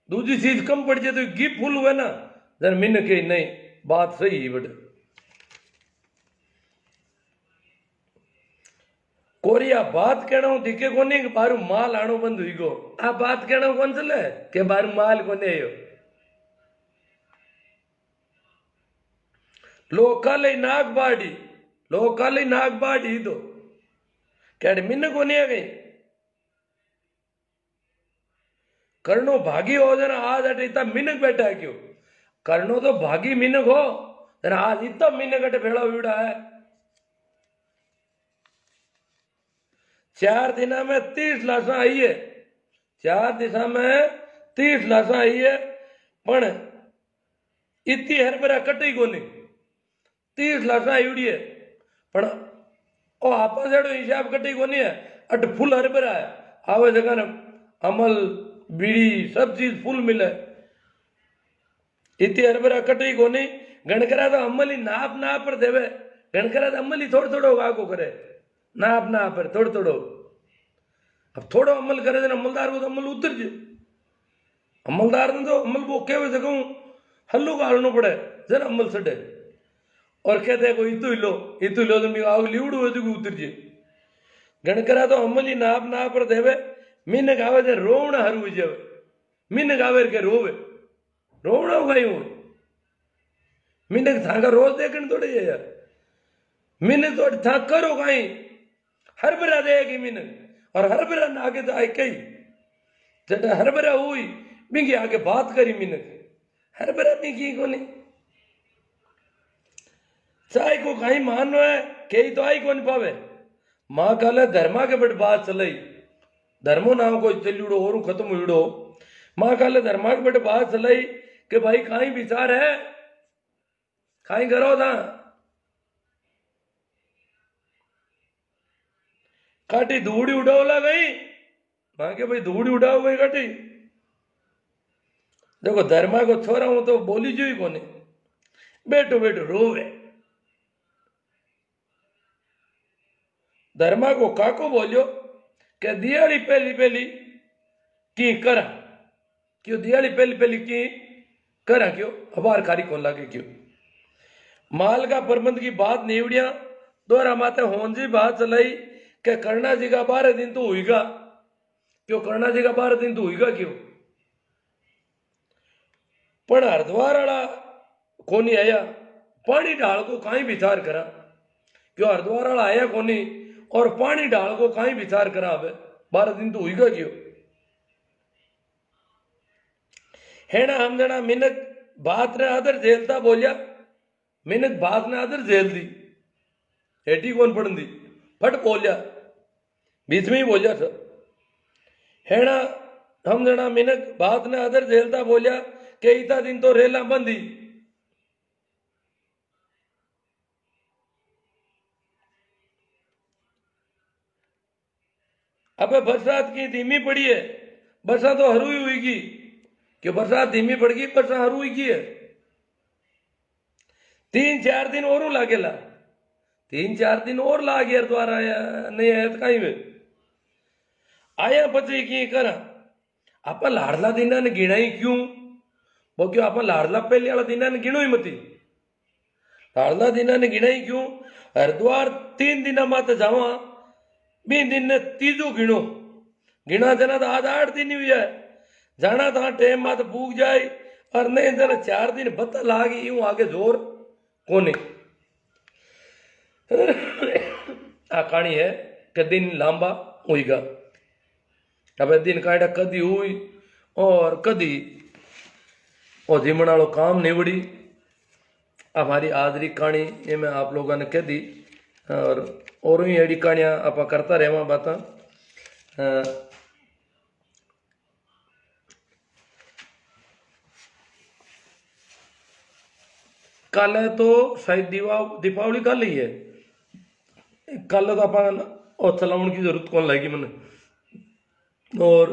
दूसरी चीज कम पड़ जाए तो घी फुल हुए ना, जर मिन के नहीं बात सही है बड़े। कोरिया बात कहना हूं दिखे कोने कि बारू माल आनो बंद हुई गो, आ बात कहना कौन चले के बारू माल कोने आयो। लोकाले नाग बाड़ी तो क्या मिन कोने आ गई, कर्णो भागी हो जना आज अटे इतना मिनक बैठा है क्यों? कर्णो तो भागी मिनक हो जना आज इतना मिनक अटे भेड़ा उड़ा है। 4 दिना में 30 लाशा आई है। 4 दिशा में 30 लाशा आई है पण इतनी हरभरा कटी कोनी। 30 लाशा आई है पण ओ आपा जेड़ो हिसाब कटी कोनी है अट फुल हरभरा है। आवे जगह ने अमल बीड़ी सब चीज फुल मिले। इतनी हरभरा कटी कोनी। गणकरा तो अमल ही नाप पर देवे। गणकरा तो अमल ही थोड़ो आगो करे नाप पर थोड़ो। अब थोड़ो अमल करे जन अमलदार को तो अमल उतर जे। अमलदार ने तो अमल वो केवे जगह हल्लू गालनो पड़े जन अमल सडे और कहते को इतु लो तो मैं आग लीवड़ू है जो उतर जे। गणकरा तो अमल ही नाप पर देवे। मिनक आवे जे रोवना हर हुई जावे। मिनक आवे के रोवे रोवना भाई हो। मिनक थाका रोज देखने थोड़े यार। मिनक तो था करो कहीं हरभरा देगी मिनक और हरभरा ना आगे तो आई कई जब हरभरा हुई बिंगी आगे बात करी मिनक हरभरा बिंगी को नहीं चाहे को कहीं मानो है कई तो आई कौन पावे। माँ काले धर्मा के बड़ बात चलाई धर्मो नाम को चलूड़ो और खत्म हुईड़ो। माँ काले धर्मा के बड़ बात चलाई कि भाई कहीं विचार है कहीं करो था काटी धूड़ी उड़ावला गई। मां के भाई धूड़ी उड़ाओ गई काटी। देखो धर्मा को छोरा हूं तो बोली जो ही कोने बेटो रोवे। धर्मा को काको बोलियो कि दियाली पहली की करा क्यों दियाली पहली की करा क्यों हबार कारी कौन लागे क्यों। माल का प्रबंध की बात निवड़िया दोरा माते होंजी बात चलाई कि कर्णा जी का 12 दिन तो हुईगा क्यों। कर्णा जी का 12 दिन तो हुईगा क्यों पण हरिद्वार वाला कोनी आया पानी डाल को कहीं विचार करा क्यों। हरिद्वार वाला आया कोनी और पानी डाल को कहीं विचार करा अब 12 दिन तो हुईगा क्यों। है ना हम जना मिनक बात ने आदर झेलता बोलिया मिनक बात ने आदर झेल दी हेटी कौन पड़न दी फट बोलिया बीच में ही बोलिया था। है ना हम जना मिनक बात ने आदर झेलता बोलिया कि इतना दिन तो रेला बंदी। अबे बरसात की धीमी पड़ी है बरसात तो हरू ही हुईगी कि बरसात धीमी पड़ गई बरसात हरू हुई है। 3-4 दिन और लागेला 3-4 दिन और लाग यार द्वारा आया नहीं आया तो कहीं में आया पची की करा आप लाडला दिना ने गिनाई क्यों वो क्यों आप लाडला पहले वाला दिना ने गिनो ही मती। लाडला दिना ने गिनाई क्यों हरिद्वार 3 दिना माते जावा 2 दिन ने तीजो गिनो गिना जना तो आज 8 दिन हुई है जाना था टेम मात पूग जाए और नहीं जना 4 दिन बता लागी यूं आगे जोर कोने। आ कहानी है कि दिन लांबा हुईगा। अब दिन काटा कदी हुई और कदी और जीवन वालों काम निवड़ी। हमारी आदरी कहानी ये मैं आप लोगों ने कह दी और ही एडी कहानियां आप करता रहे बात। कल है तो शायद दीपावली कल ही है। कल तो अपन और चलाने की जरूरत कौन लगी मैंने और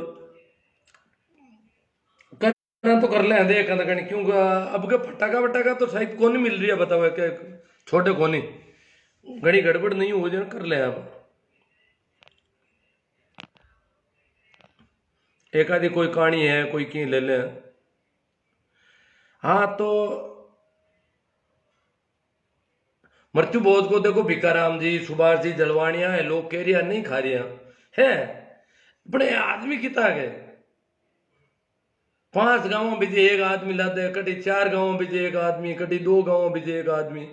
करना तो कर ले देख क्यों अब के फटाका तो शायद कौन मिल रही है बताओ क्या छोटे कोनी घड़ी गड़बड़ नहीं हो जाए कर ले अब एक आधी कोई कहानी है कोई की ले ले। हाँ तो मृत्यु भोज को देखो भिकाराम जी सुभाष जी जलवानिया है लोग कह रहा नहीं खा रहा है बड़े आदमी कितना गए 5 गांव बीजे एक आदमी लाते कटी 4 गांव बीजे एक आदमी कटी 2 गांव बीजे एक आदमी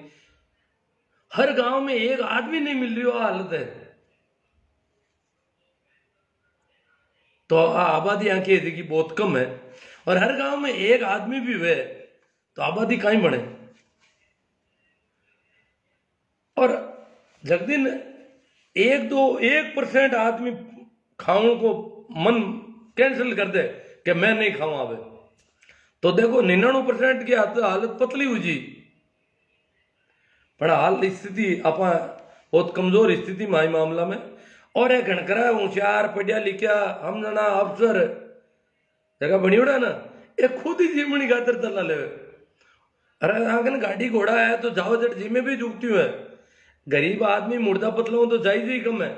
हर गांव में एक आदमी नहीं मिल रही हालत है। तो आबादी यहाँ की बहुत कम है, और हर गांव में एक आदमी भी हुए तो आबादी कहीं बढ़े। और जगदिन 1% आदमी खाने को मन कैंसिल कर दे कि मैं नहीं खाऊं आवे, तो देखो 99% की हालत पतली हुई जी। पर हाल स्थिति आप बहुत कमजोर स्थिति में आई मामला में। और एक घणकरा होशियार पढ़िया लिखा हम जना अफसर जगह बनी उड़ा ना, ये खुद ही जीवनी खातर चला ले। अरे आंगन गाड़ी घोड़ा है तो जाओ जट जी में भी जुगती है, गरीब आदमी मुर्दा पतला हो तो जायज ही कम है।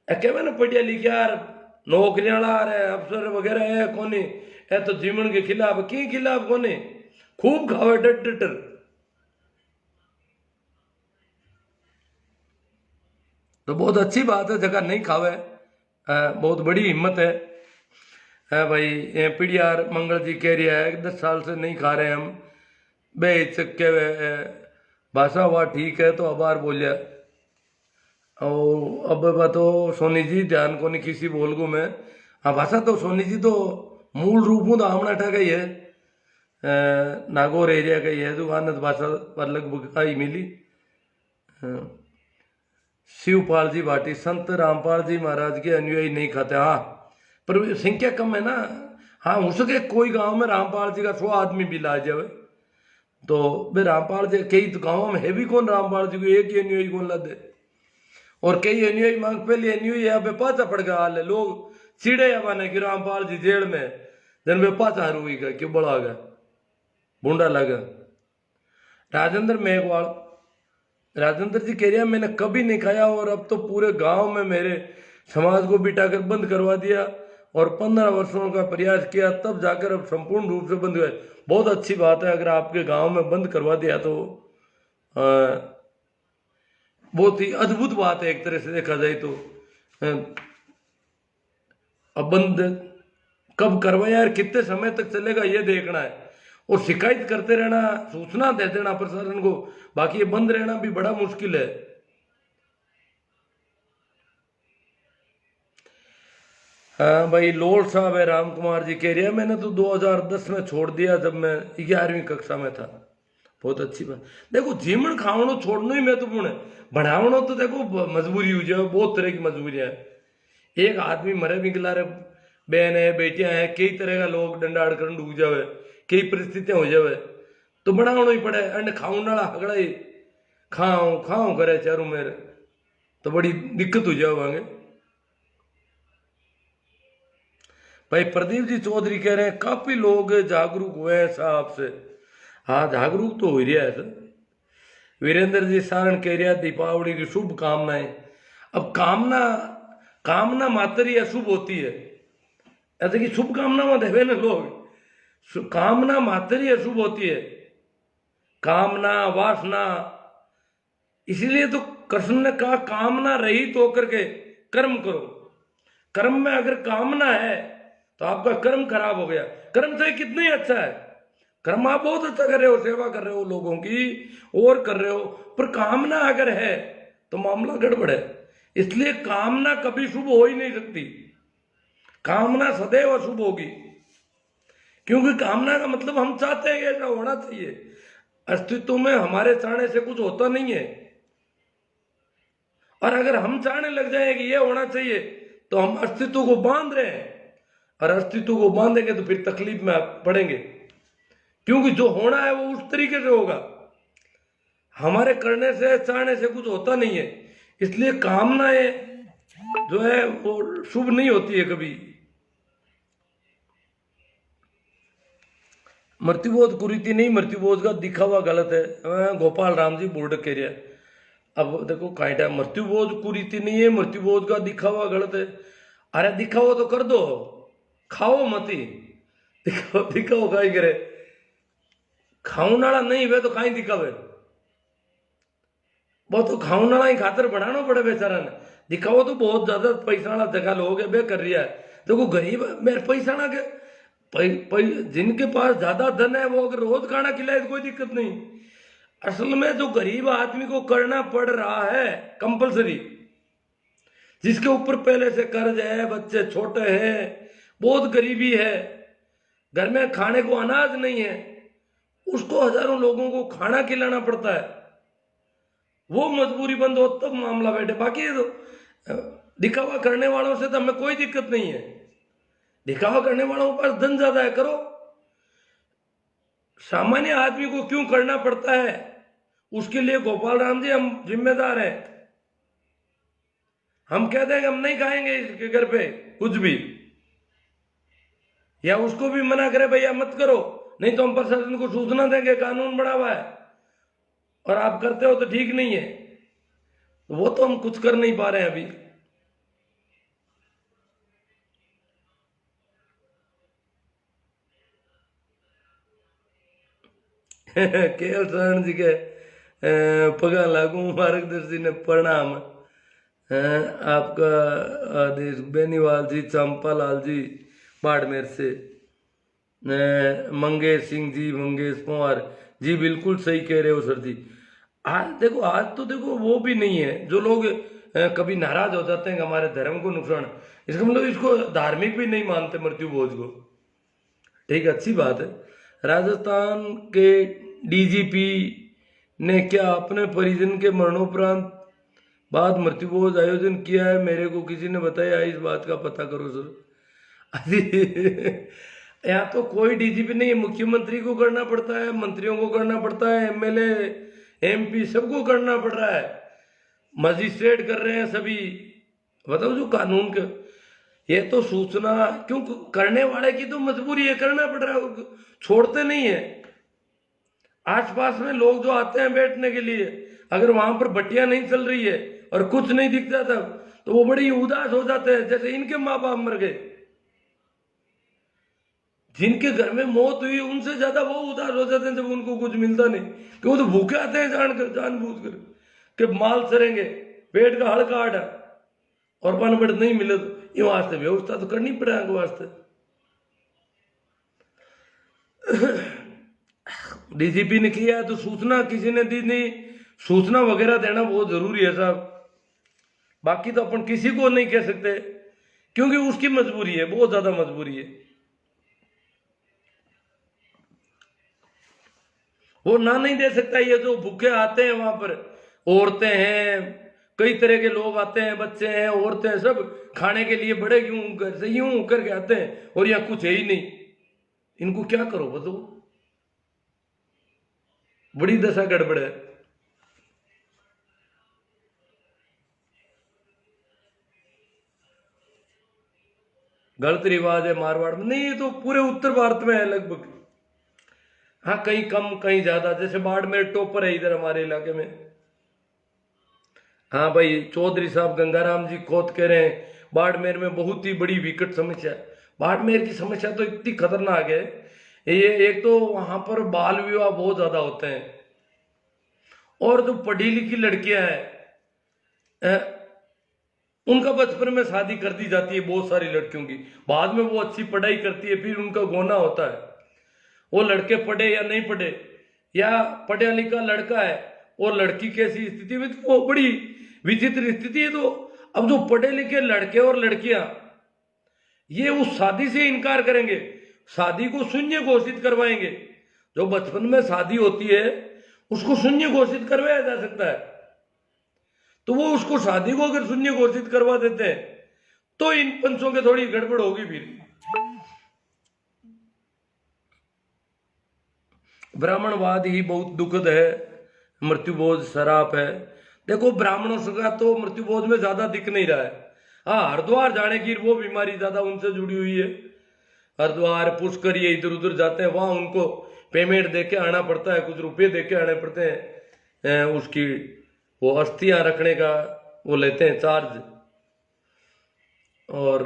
कहवे ना पढ़िया लिखा नौकरियां ला रहे अफसर वगैरह है कोनी, है तो जीवन के खिलाफ की खिलाफ कोनी, खूब खावे डट डटर। तो बहुत अच्छी बात है जगह नहीं खावे, बहुत बड़ी हिम्मत है भाई। पीड़ियार मंगल जी कह रहा है 10 साल से नहीं खा रहे हम, बे के भाषा हुआ ठीक है तो अबार बोलिया। और अब तो सोनी जी ध्यान को नहीं किसी बोल गो मैं, हाँ भाषा तो सोनी जी तो मूल रूप में तो आमना ठा गई है, नागौर एरिया का ही है दुकान भाषा पर लगभग आई मिली। शिवपाल जी भाटी संत रामपाल जी महाराज के अनुयायी नहीं खाते, हाँ पर संख्या कम है ना। हाँ हो सके कोई गांव में रामपाल जी का 100 आदमी भी ला जाए तो बे रामपाल जी कई तो गाँव में है भी कौन रामपाल जी को एक ही अनुयायी कौन ला दे, और कई अनुयायी मांग पहले अनुयायी यहाँ पे पाचा पड़ गया हाल है, लोग चिड़े या माने कि रामपाल जी जेल में जन में पाचा हुई गया क्यों बड़ा गया बूंदा लगा। राजेंद्र मेघवाल, राजेंद्र जी कह रहे हैं मैंने कभी नहीं खाया और अब तो पूरे गांव में मेरे समाज को बिठाकर बंद करवा दिया और 15 वर्षों का प्रयास किया तब जाकर अब संपूर्ण रूप से बंद हुआ। बहुत अच्छी बात है, अगर आपके गांव में बंद करवा दिया तो बहुत ही अद्भुत बात है एक तरह से देखा जाए तो। अब बंद कब करवाया और कितने समय तक चलेगा ये देखना है, और शिकायत करते रहना, सूचना दे देना प्रशासन को, बाकी ये बंद रहना भी बड़ा मुश्किल है। हाँ भाई लोल साहब है राम कुमार जी कह रहे हैं मैंने तो 2010 में छोड़ दिया जब मैं 11वीं कक्षा में था। बहुत अच्छी बात। देखो जीवन खावनो छोड़ना ही महत्वपूर्ण है, बढ़ावनो तो देखो मजबूरी हो जाए, बहुत तरह की मजबूरियां है। एक आदमी मरे भी गिला रहे, बहन है बेटियां हैं, कई तरह का लोग डंडा अड़कर डूब जावे, कई परिस्थितियां हो जावे तो बनावना ही पड़े। अंड खाऊं नाला हगड़ा ही खाऊं खाऊं करे चारों मेरे तो बड़ी दिक्कत हो जाओगे। भाई प्रदीप जी चौधरी कह रहे हैं काफी लोग जागरूक हुए हैं साहब से, हाँ जागरूक तो हो रहा है सर। वीरेंद्र जी सारण कह रहे हैं दीपावली की शुभकामनाएं। अब कामना कामना मात्र ही अशुभ होती है, ऐसे कि शुभकामना मत है ना लोग, कामना मात्र ही अशुभ होती है, कामना वासना। इसीलिए तो कृष्ण ने कहा कामना रहित होकर के कर्म करो। कर्म में अगर कामना है तो आपका कर्म खराब हो गया। कर्म से कितना ही अच्छा है, कर्म आप बहुत अच्छा कर रहे हो, सेवा कर रहे हो लोगों की और कर रहे हो, पर कामना अगर है तो मामला गड़बड़ है। इसलिए कामना कभी शुभ हो ही नहीं सकती, कामना सदैव अशुभ होगी, क्योंकि कामना का मतलब हम चाहते हैं ऐसा होना चाहिए। अस्तित्व में हमारे चाहने से कुछ होता नहीं है, और अगर हम चाहने लग जाए कि ये होना चाहिए तो हम अस्तित्व को बांध रहे हैं, और अस्तित्व को बांधेंगे तो फिर तकलीफ में पड़ेंगे, क्योंकि जो होना है वो उस तरीके से होगा। हमारे करने से चाहने से कुछ होता नहीं है, इसलिए कामनाएं जो है वो शुभ नहीं होती है कभी। मृत्युबोध कुरीति नहीं, मृत्युबोध का दिखावा गलत है, गोपाल राम जी बोर्ड कह रहे। अब देखो काइटा मृत्युबोध कुरीति नहीं है, मृत्युबोध का दिखावा गलत है। अरे दिखावा तो कर दो, खाओ मती, दिखाओ दिखाओ काई करे, खाऊं नाला नहीं वे तो काई दिखावे, वो तो खाऊं नाला ही खातर बनाना पड़े बेचारा ने। दिखाओ तो बहुत ज्यादा पैसा वाला जगह लोग है बे कर रहा है। देखो गरीब मेरे पैसा ना के जिनके पास ज्यादा धन है वो अगर रोज खाना खिलाए तो कोई दिक्कत नहीं। असल में जो गरीब आदमी को करना पड़ रहा है कंपलसरी, जिसके ऊपर पहले से कर्ज है, बच्चे छोटे हैं, बहुत गरीबी है, घर में खाने को अनाज नहीं है, उसको हजारों लोगों को खाना खिलाना पड़ता है, वो मजबूरी बंद हो तब मामला बैठे। बाकी ये तो दिखावा करने वालों से तो हमें कोई दिक्कत नहीं है। दिखावा करने वालों के पास धन ज्यादा है, करो। सामान्य आदमी को क्यों करना पड़ता है, उसके लिए गोपाल राम जी हम जिम्मेदार हैं। हम कह देंगे हम नहीं खाएंगे इसके घर पे कुछ भी, या उसको भी मना करे भैया मत करो, नहीं तो हम प्रशासन को सूचना देंगे, कानून बना हुआ है और आप करते हो तो ठीक नहीं है। वो तो हम कुछ कर नहीं पा रहे हैं अभी। केएल शरण जी के पगा लागू मार्गदर्शी ने प्रणाम। आपका आदेश बेनीवाल जी, चंपालाल जी बाड़मेर से, मंगेश सिंह जी, मंगेश कुमार जी, बिल्कुल सही कह रहे हो सर जी। आज देखो, आज तो देखो वो भी नहीं है जो लोग कभी नाराज हो जाते हैं कि हमारे धर्म को नुकसान, इसका मतलब इसको धार्मिक भी नहीं मानते मृत्यु भोज को। ठीक, अच्छी बात है। राजस्थान के डीजीपी ने क्या अपने परिजन के मरणोपरांत बाद मृत्यु भोज आयोजन किया है? मेरे को किसी ने बताया, इस बात का पता करो सर। अरे यहाँ तो कोई डीजीपी नहीं है, मुख्यमंत्री को करना पड़ता है, मंत्रियों को करना पड़ता है, एमएलए एमपी सबको करना पड़ रहा है, मजिस्ट्रेट कर रहे हैं सभी। बताओ जो कानून के, ये तो सूचना क्यों करने वाले की तो मजबूरी है, करना पड़ रहा है, छोड़ते नहीं है। आसपास में लोग जो आते हैं बैठने के लिए, अगर वहां पर बट्टियां नहीं चल रही है और कुछ नहीं दिखता तब, तो वो बड़ी उदास हो जाते हैं, जैसे इनके माँ बाप मर गए। जिनके घर में मौत हुई उनसे ज्यादा वो उदास हो जाते हैं जब उनको कुछ मिलता नहीं, कि वो तो भूखे आते हैं जानबूझ कर कि माल सरेंगे, पेट का हड़ काट है और बनबड़ नहीं मिले तो ये वास्ते व्यवस्था तो करनी पड़ेगा वास्ते। डीजीपी ने किया तो सूचना किसी ने दी नहीं, सूचना वगैरह देना बहुत जरूरी है साहब। बाकी तो अपन किसी को नहीं कह सकते क्योंकि उसकी मजबूरी है, बहुत ज्यादा मजबूरी है। वो ना नहीं दे सकता। ये जो भूखे आते हैं वहां पर, औरतें हैं, कई तरह के लोग आते हैं, बच्चे हैं, औरतें हैं, सब खाने के लिए बड़े यूं घर से यूं करके आते हैं और यहाँ कुछ है ही नहीं। इनको क्या करो बताओ, बड़ी दशा गड़बड़ है। गलत रिवाज है मारवाड़ में, नहीं ये तो पूरे उत्तर भारत में है लगभग। हाँ कहीं कम कहीं ज्यादा, जैसे बाड़मेर टॉपर है इधर हमारे इलाके में। हाँ भाई, चौधरी साहब गंगाराम जी खोत कह रहे हैं बाड़मेर में बहुत ही बड़ी विकट समस्या है। बाड़मेर की समस्या तो इतनी खतरनाक है, ये एक तो वहां पर बाल विवाह बहुत ज्यादा होते हैं, और जो पढ़ी लिखी लड़कियां हैं उनका बचपन में शादी कर दी जाती है बहुत सारी लड़कियों की। बाद में वो अच्छी पढ़ाई करती है, फिर उनका गोना होता है। वो लड़के पढ़े या नहीं पढ़े, या पढ़ा लिखा लड़का है और लड़की कैसी स्थिति में, तो वो बड़ी विचित्र स्थिति है। तो अब जो पढ़े लिखे लड़के और लड़कियां ये उस शादी से इनकार करेंगे, शादी को शून्य घोषित करवाएंगे। जो बचपन में शादी होती है उसको शून्य घोषित करवाया जा सकता है, तो वो उसको शादी को अगर शून्य घोषित करवा देते हैं तो इन पंचों के थोड़ी गड़बड़ होगी। फिर ब्राह्मणवाद ही बहुत दुखद है, मृत्युभोज शराप है। देखो ब्राह्मणों का तो मृत्युभोज में ज्यादा दिख नहीं रहा है। हाँ, हरिद्वार जाने की वो बीमारी ज्यादा उनसे जुड़ी हुई है। हरिद्वार पुष्कर ये इधर उधर जाते हैं, वहां उनको पेमेंट दे के आना पड़ता है, कुछ रुपये दे के आने पड़ते हैं। उसकी वो अस्थियां रखने का वो लेते हैं चार्ज। और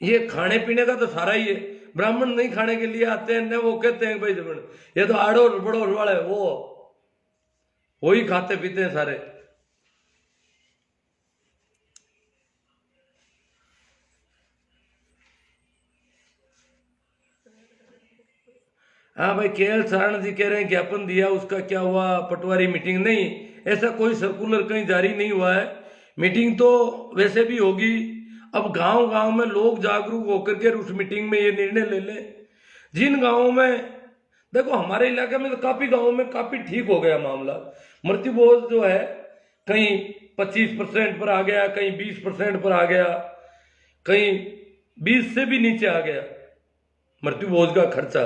ये खाने पीने का तो सारा ही है। ब्राह्मण नहीं खाने के लिए आते हैं, वो कहते हैं भाई ये तो आड़ोर बड़ोर वाले वो ही खाते पीते हैं सारे। हाँ भाई, केएल शरण जी कह रहे हैं ज्ञापन दिया, उसका क्या हुआ? पटवारी मीटिंग नहीं, ऐसा कोई सर्कुलर कहीं जारी नहीं हुआ है। मीटिंग तो वैसे भी होगी। अब गांव गांव में लोग जागरूक होकर के उस मीटिंग में ये निर्णय ले लें। जिन गांवों में, देखो हमारे इलाके में तो काफी गांवों में काफी ठीक हो गया मामला। मृत्यु बोझ जो है कहीं 25% पर आ गया, कहीं 20% पर आ गया, कहीं 20 से भी नीचे आ गया मृत्यु बोझ का खर्चा।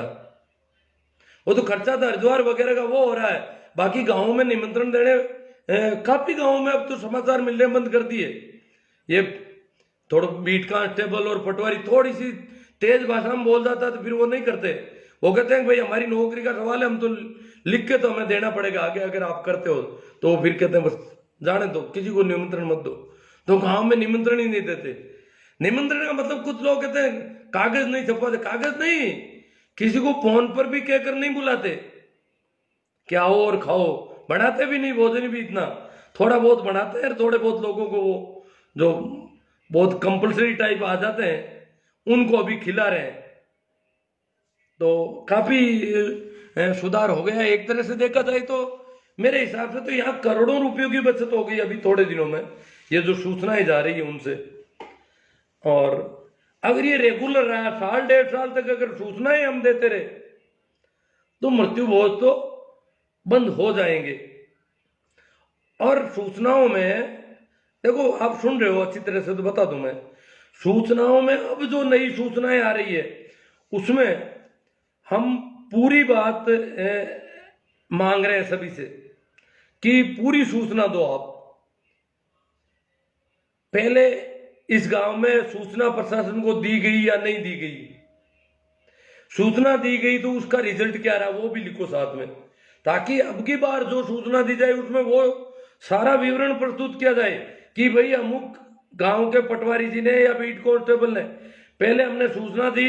वो तो खर्चा तो हरिद्वार वगैरह का वो हो रहा है, बाकी गांवों में निमंत्रण देने काफी गांवों में अब तो समाचार मिलने बंद कर दिए। ये थोड़ा बीट कांस्टेबल और पटवारी थोड़ी सी तेज भाषा में बोल जाता तो फिर वो नहीं करते। वो कहते हैं भाई हमारी नौकरी का सवाल है, हम तो लिख के तो हमें देना पड़ेगा आगे, अगर आप करते हो तो फिर कहते हैं बस जाने दो, किसी को निमंत्रण मत दो। तो गांव में निमंत्रण ही नहीं देते। निमंत्रण का मतलब कुछ लोग कहते हैं कागज नहीं छपवाते। कागज नहीं, किसी को फोन पर भी कहकर नहीं बुलाते क्या हो और खाओ, बनाते भी नहीं, भोजन भी इतना थोड़ा बहुत बनाते हैं। थोड़े बहुत लोगों को वो जो बहुत कंपलसरी टाइप आ जाते हैं उनको अभी खिला रहे हैं। तो काफी सुधार हो गया एक तरह से देखा जाए तो। मेरे हिसाब से तो यहाँ करोड़ों रुपयों की बचत हो गई अभी थोड़े दिनों में, ये जो सूचनाएं जा रही है उनसे। और अगर ये रेगुलर रहा, साल 1.5 साल तक अगर सूचनाएं हम देते रहे तो मृत्यु बोझ तो बंद हो जाएंगे। और सूचनाओं में देखो, आप सुन रहे हो अच्छी तरह से तो बता दूं मैं, सूचनाओं में अब जो नई सूचनाएं आ रही है उसमें हम पूरी बात मांग रहे हैं सभी से कि पूरी सूचना दो आप। पहले इस गांव में सूचना प्रशासन को दी गई या नहीं दी गई, सूचना दी गई तो उसका रिजल्ट क्या रहा वो भी लिखो साथ में, ताकि अब की बार जो सूचना दी जाए उसमें वो सारा विवरण प्रस्तुत किया जाए कि भाई अमुक गांव के पटवारी जी ने या बीट कांस्टेबल ने पहले हमने सूचना दी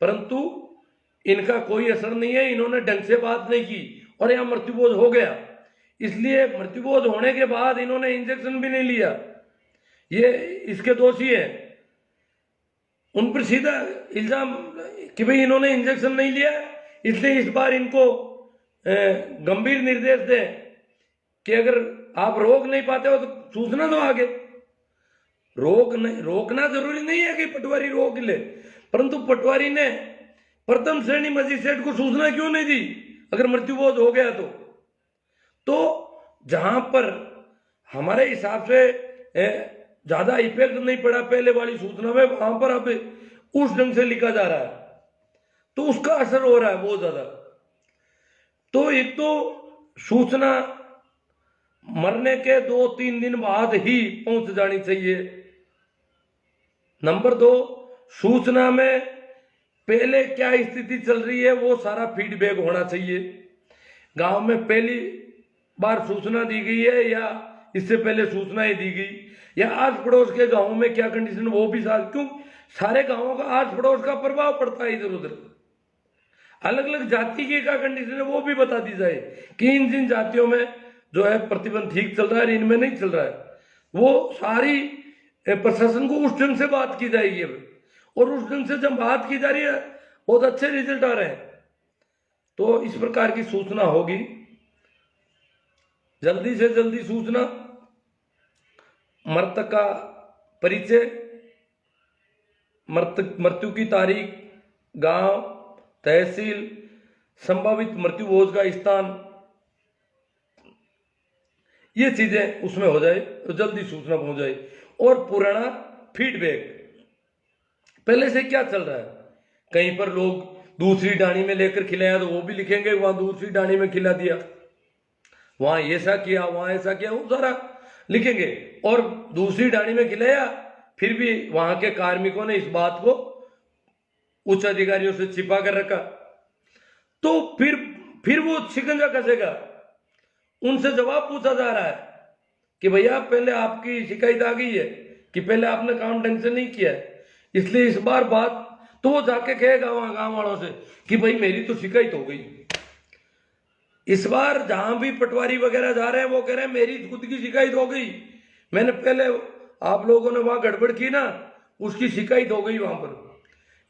परंतु इनका कोई असर नहीं है, इन्होंने ढंग से बात नहीं की और यहाँ मृत्युबोध हो गया। इसलिए मृत्युबोध होने के बाद इन्होंने इंजेक्शन भी नहीं लिया, ये इसके दोषी है। उन पर सीधा इल्जाम कि भाई इन्होंने इंजेक्शन नहीं लिया, इसलिए इस बार इनको गंभीर निर्देश दें कि अगर आप रोक नहीं पाते हो तो सूचना दो आगे। रोकना जरूरी नहीं है कि पटवारी रोक ले, परंतु पटवारी ने प्रथम श्रेणी मजिस्ट्रेट को सूचना क्यों नहीं दी अगर मृत्युबोध हो गया तो जहां पर हमारे हिसाब से ज्यादा इफेक्ट नहीं पड़ा पहले वाली सूचना में, वहां पर अब उस ढंग से लिखा जा रहा है तो उसका असर हो रहा है बहुत ज्यादा। तो एक तो सूचना मरने के 2-3 दिन बाद ही पहुंच जानी चाहिए। नंबर 2, सूचना में पहले क्या स्थिति चल रही है वो सारा फीडबैक होना चाहिए। गांव में पहली बार सूचना दी गई है या इससे पहले सूचनाएं दी गई, या आस पड़ोस के गांवों में क्या कंडीशन वो भी साथ, क्यों सारे गांवों का आस पड़ोस का प्रभाव पड़ता है इधर उधर। अलग अलग जाति की क्या कंडीशन है वो भी बता दी जाए कि इन जिन जातियों में जो है प्रतिबंध ठीक चल रहा है, इनमें नहीं चल रहा है। वो सारी प्रशासन को उस ढंग से बात की जाएगी और उस ढंग से जब बात की जा रही है बहुत अच्छे रिजल्ट आ रहे हैं। तो इस प्रकार की सूचना होगी, जल्दी से जल्दी सूचना, मृतक का परिचय, मृत्यु की तारीख, गांव, तहसील, संभावित मृत्यु बोझ का स्थान, ये चीजें उसमें हो जाए तो जल्दी सूचना पहुंच जाए। और पुराना फीडबैक, पहले से क्या चल रहा है, कहीं पर लोग दूसरी डाणी में लेकर खिलाया तो वो भी लिखेंगे वहां दूसरी डाणी में खिला दिया, वहां ऐसा किया वहां ऐसा किया, वो सारा लिखेंगे। और दूसरी डाणी में खिलाया फिर भी वहां के कार्मिकों ने इस बात को उच्च अधिकारियों से छिपा कर रखा, तो फिर वो शिकंजा कसेगा। उनसे जवाब पूछा जा रहा है कि भैया पहले आपकी शिकायत आ गई है कि पहले आपने काम ढंग से नहीं किया है, इसलिए इस बार बात, तो वो जाके कहेगा वहां गांव वालों से कि भाई मेरी तो शिकायत हो गई। इस बार जहां भी पटवारी वगैरह जा रहे हैं वो कह रहे हैं मेरी खुद की शिकायत हो गई, मैंने पहले आप लोगों ने वहां गड़बड़ की ना, उसकी शिकायत हो गई वहां पर,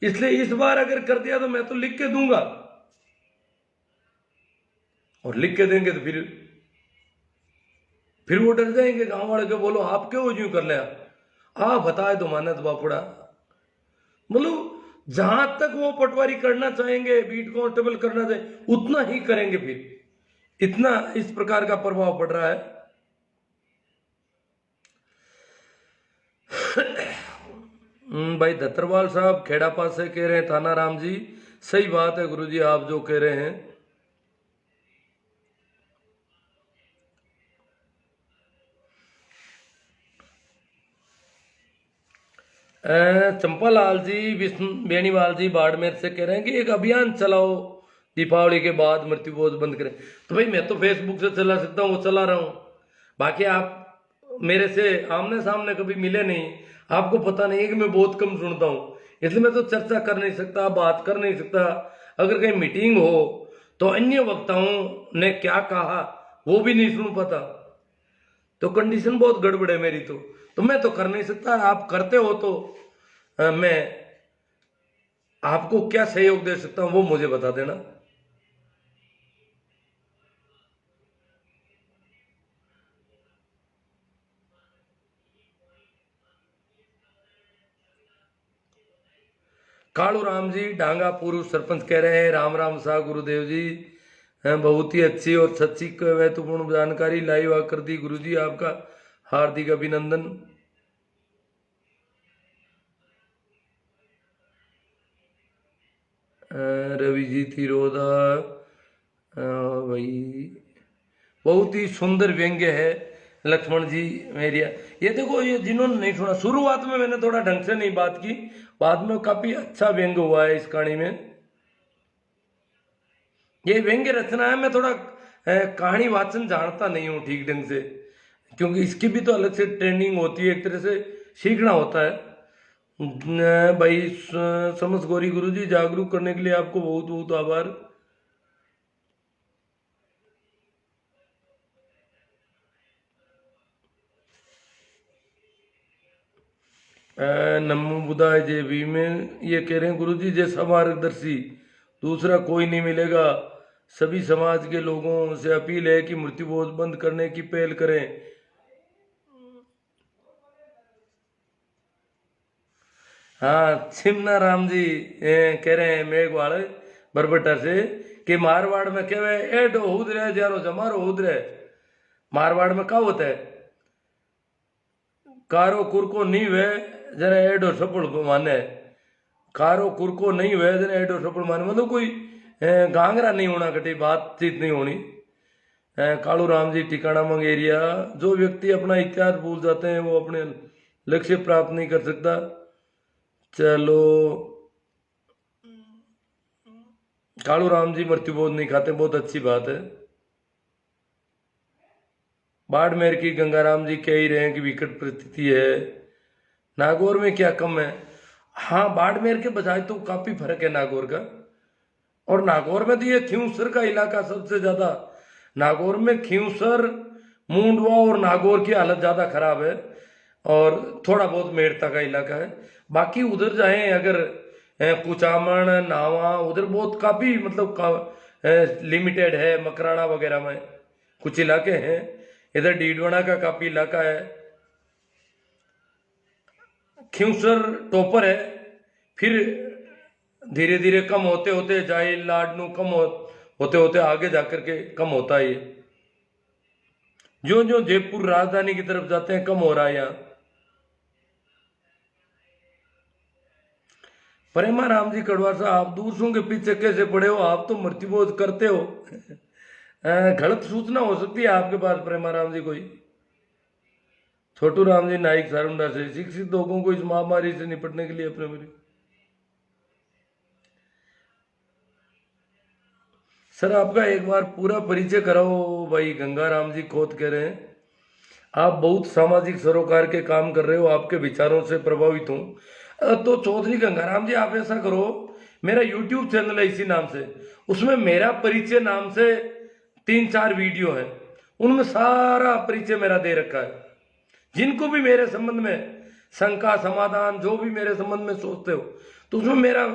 इसलिए इस बार अगर कर दिया तो मैं तो लिख के दूंगा। और लिख के देंगे तो फिर फिर वो डर जाएंगे गांव वाले के, बोलो आप क्यों यूं कर लिया, आ बताए तो मानत बापुड़ा। मतलब जहां तक वो पटवारी करना चाहेंगे, बीट कांस्टेबल करना चाहे, उतना ही करेंगे। फिर इतना इस प्रकार का प्रभाव पड़ रहा है। भाई दत्तरवाल साहब खेड़ा पास से कह रहे हैं, थाना राम जी, सही बात है गुरुजी आप जो कह रहे हैं। चंपालाल जी विष्णु बेनीवाल जी बाड़मेर से कह रहे हैं कि एक अभियान चलाओ दीपावली के बाद मृत्यु भोज बंद करें। तो भाई मैं तो फेसबुक से चला सकता हूँ, वो चला रहा हूँ। बाकी आप मेरे से आमने सामने कभी मिले नहीं, आपको पता नहीं है कि मैं बहुत कम सुनता हूँ, इसलिए मैं तो चर्चा कर नहीं सकता, बात कर नहीं सकता। अगर कहीं मीटिंग हो तो अन्य वक्ताओं ने क्या कहा वो भी नहीं सुन पाता, तो कंडीशन बहुत गड़बड़ है मेरी। तो मैं तो कर नहीं सकता। आप करते हो तो मैं आपको क्या सहयोग दे सकता हूं वो मुझे बता देना। कालू राम जी डांगा पूर्व सरपंच कह रहे हैं, राम राम शाह गुरुदेव जी, बहुत ही अच्छी और सच्ची महत्वपूर्ण जानकारी लाइव आकर दी गुरुजी, आपका हार्दिक अभिनंदन। रवि जी तिरोदा भाई बहुत ही सुंदर व्यंग्य है लक्ष्मण जी मेरी। ये देखो, ये जिन्होंने नहीं सुना, शुरुआत में मैंने थोड़ा ढंग से नहीं बात की, बाद में काफी अच्छा व्यंग्य हुआ है इस कहानी में। ये व्यंग्य रचना है, मैं थोड़ा कहानी वाचन जानता नहीं हूँ ठीक ढंग से, क्योंकि इसकी भी तो अलग से ट्रेनिंग होती है, एक तरह से सीखना होता है। भाई समझ गौरी गुरुजी, जागरूक करने के लिए आपको बहुत बहुत आभार। नमो बुधाय जय भीम में ये कह रहे हैं गुरुजी, जैसा मार्गदर्शी दूसरा कोई नहीं मिलेगा, सभी समाज के लोगों से अपील है कि मृत्यु भोज बंद करने की पहल करें। हाँ छिमना राम जी कह रहे हैं मेघवाड़ बरबटा से कि मारवाड़ में क्या है, एडो हुद रहे जारो जमारो हुद रहे। मारवाड़ में क्या होता है, कारो कुरको नहीं वे जरा एडो सफल माने, कारो कुरको नहीं वे जरा एडो सफल माने, मतलब कोई गांगरा नहीं होना, कटी बातचीत नहीं होनी। कालू राम जी ठिकाना मंगेरिया, जो व्यक्ति अपना इतिहास भूल जाते हैं वो अपने लक्ष्य प्राप्त नहीं कर सकता। चलो कालू राम जी मृत्यु भोज नहीं खाते, बहुत अच्छी बात है। बाड़मेर की गंगाराम जी कह ही रहे हैं कि विकट परिस्थिति है। नागौर में क्या कम है? हाँ बाड़मेर के बजाय तो काफी फर्क है नागौर का। और नागौर में तो ये खींवसर का इलाका सबसे ज्यादा, नागौर में खींवसर मुंडवा और नागौर की हालत ज्यादा खराब है, और थोड़ा बहुत मेड़ता का इलाका है। बाकी उधर जाए अगर कुचामन नावा, उधर बहुत काफी मतलब लिमिटेड है। मकराना वगैरह में कुछ इलाके हैं, इधर डीडवाना का काफी इलाका है। खींवसर टॉपर है, फिर धीरे धीरे कम होते होते जाए लाडनू कम होते होते आगे जाकर के कम होता है। जो जो जयपुर राजधानी की तरफ जाते हैं कम हो रहा है यहाँ। प्रेमा राम जी कड़वा साहब, आप दूसरों के पीछे कैसे पड़े हो, आप तो मृत्यु भोज करते हो। गलत सूचना हो सकती है आपके पास प्रेमा राम जी कोई। छोटू राम जी नाइक सारुंडा से, शिक्षित लोगों को इस महामारी से निपटने के लिए अपने मेरी। सर आपका एक बार पूरा परिचय कराओ भाई। गंगाराम जी खोत कह रहे हैं आप बहुत सामाजिक सरोकार के काम कर रहे हो, आपके विचारों से प्रभावित हूं। तो चौधरी गंगाराम जी आप ऐसा करो, मेरा यूट्यूब चैनल है इसी नाम से, उसमें मेरा परिचय नाम से 3-4 वीडियो है, उनमें सारा परिचय मेरा दे रखा है। जिनको भी मेरे संबंध में शंका समाधान जो भी मेरे संबंध में सोचते हो, तो उसमें मेरा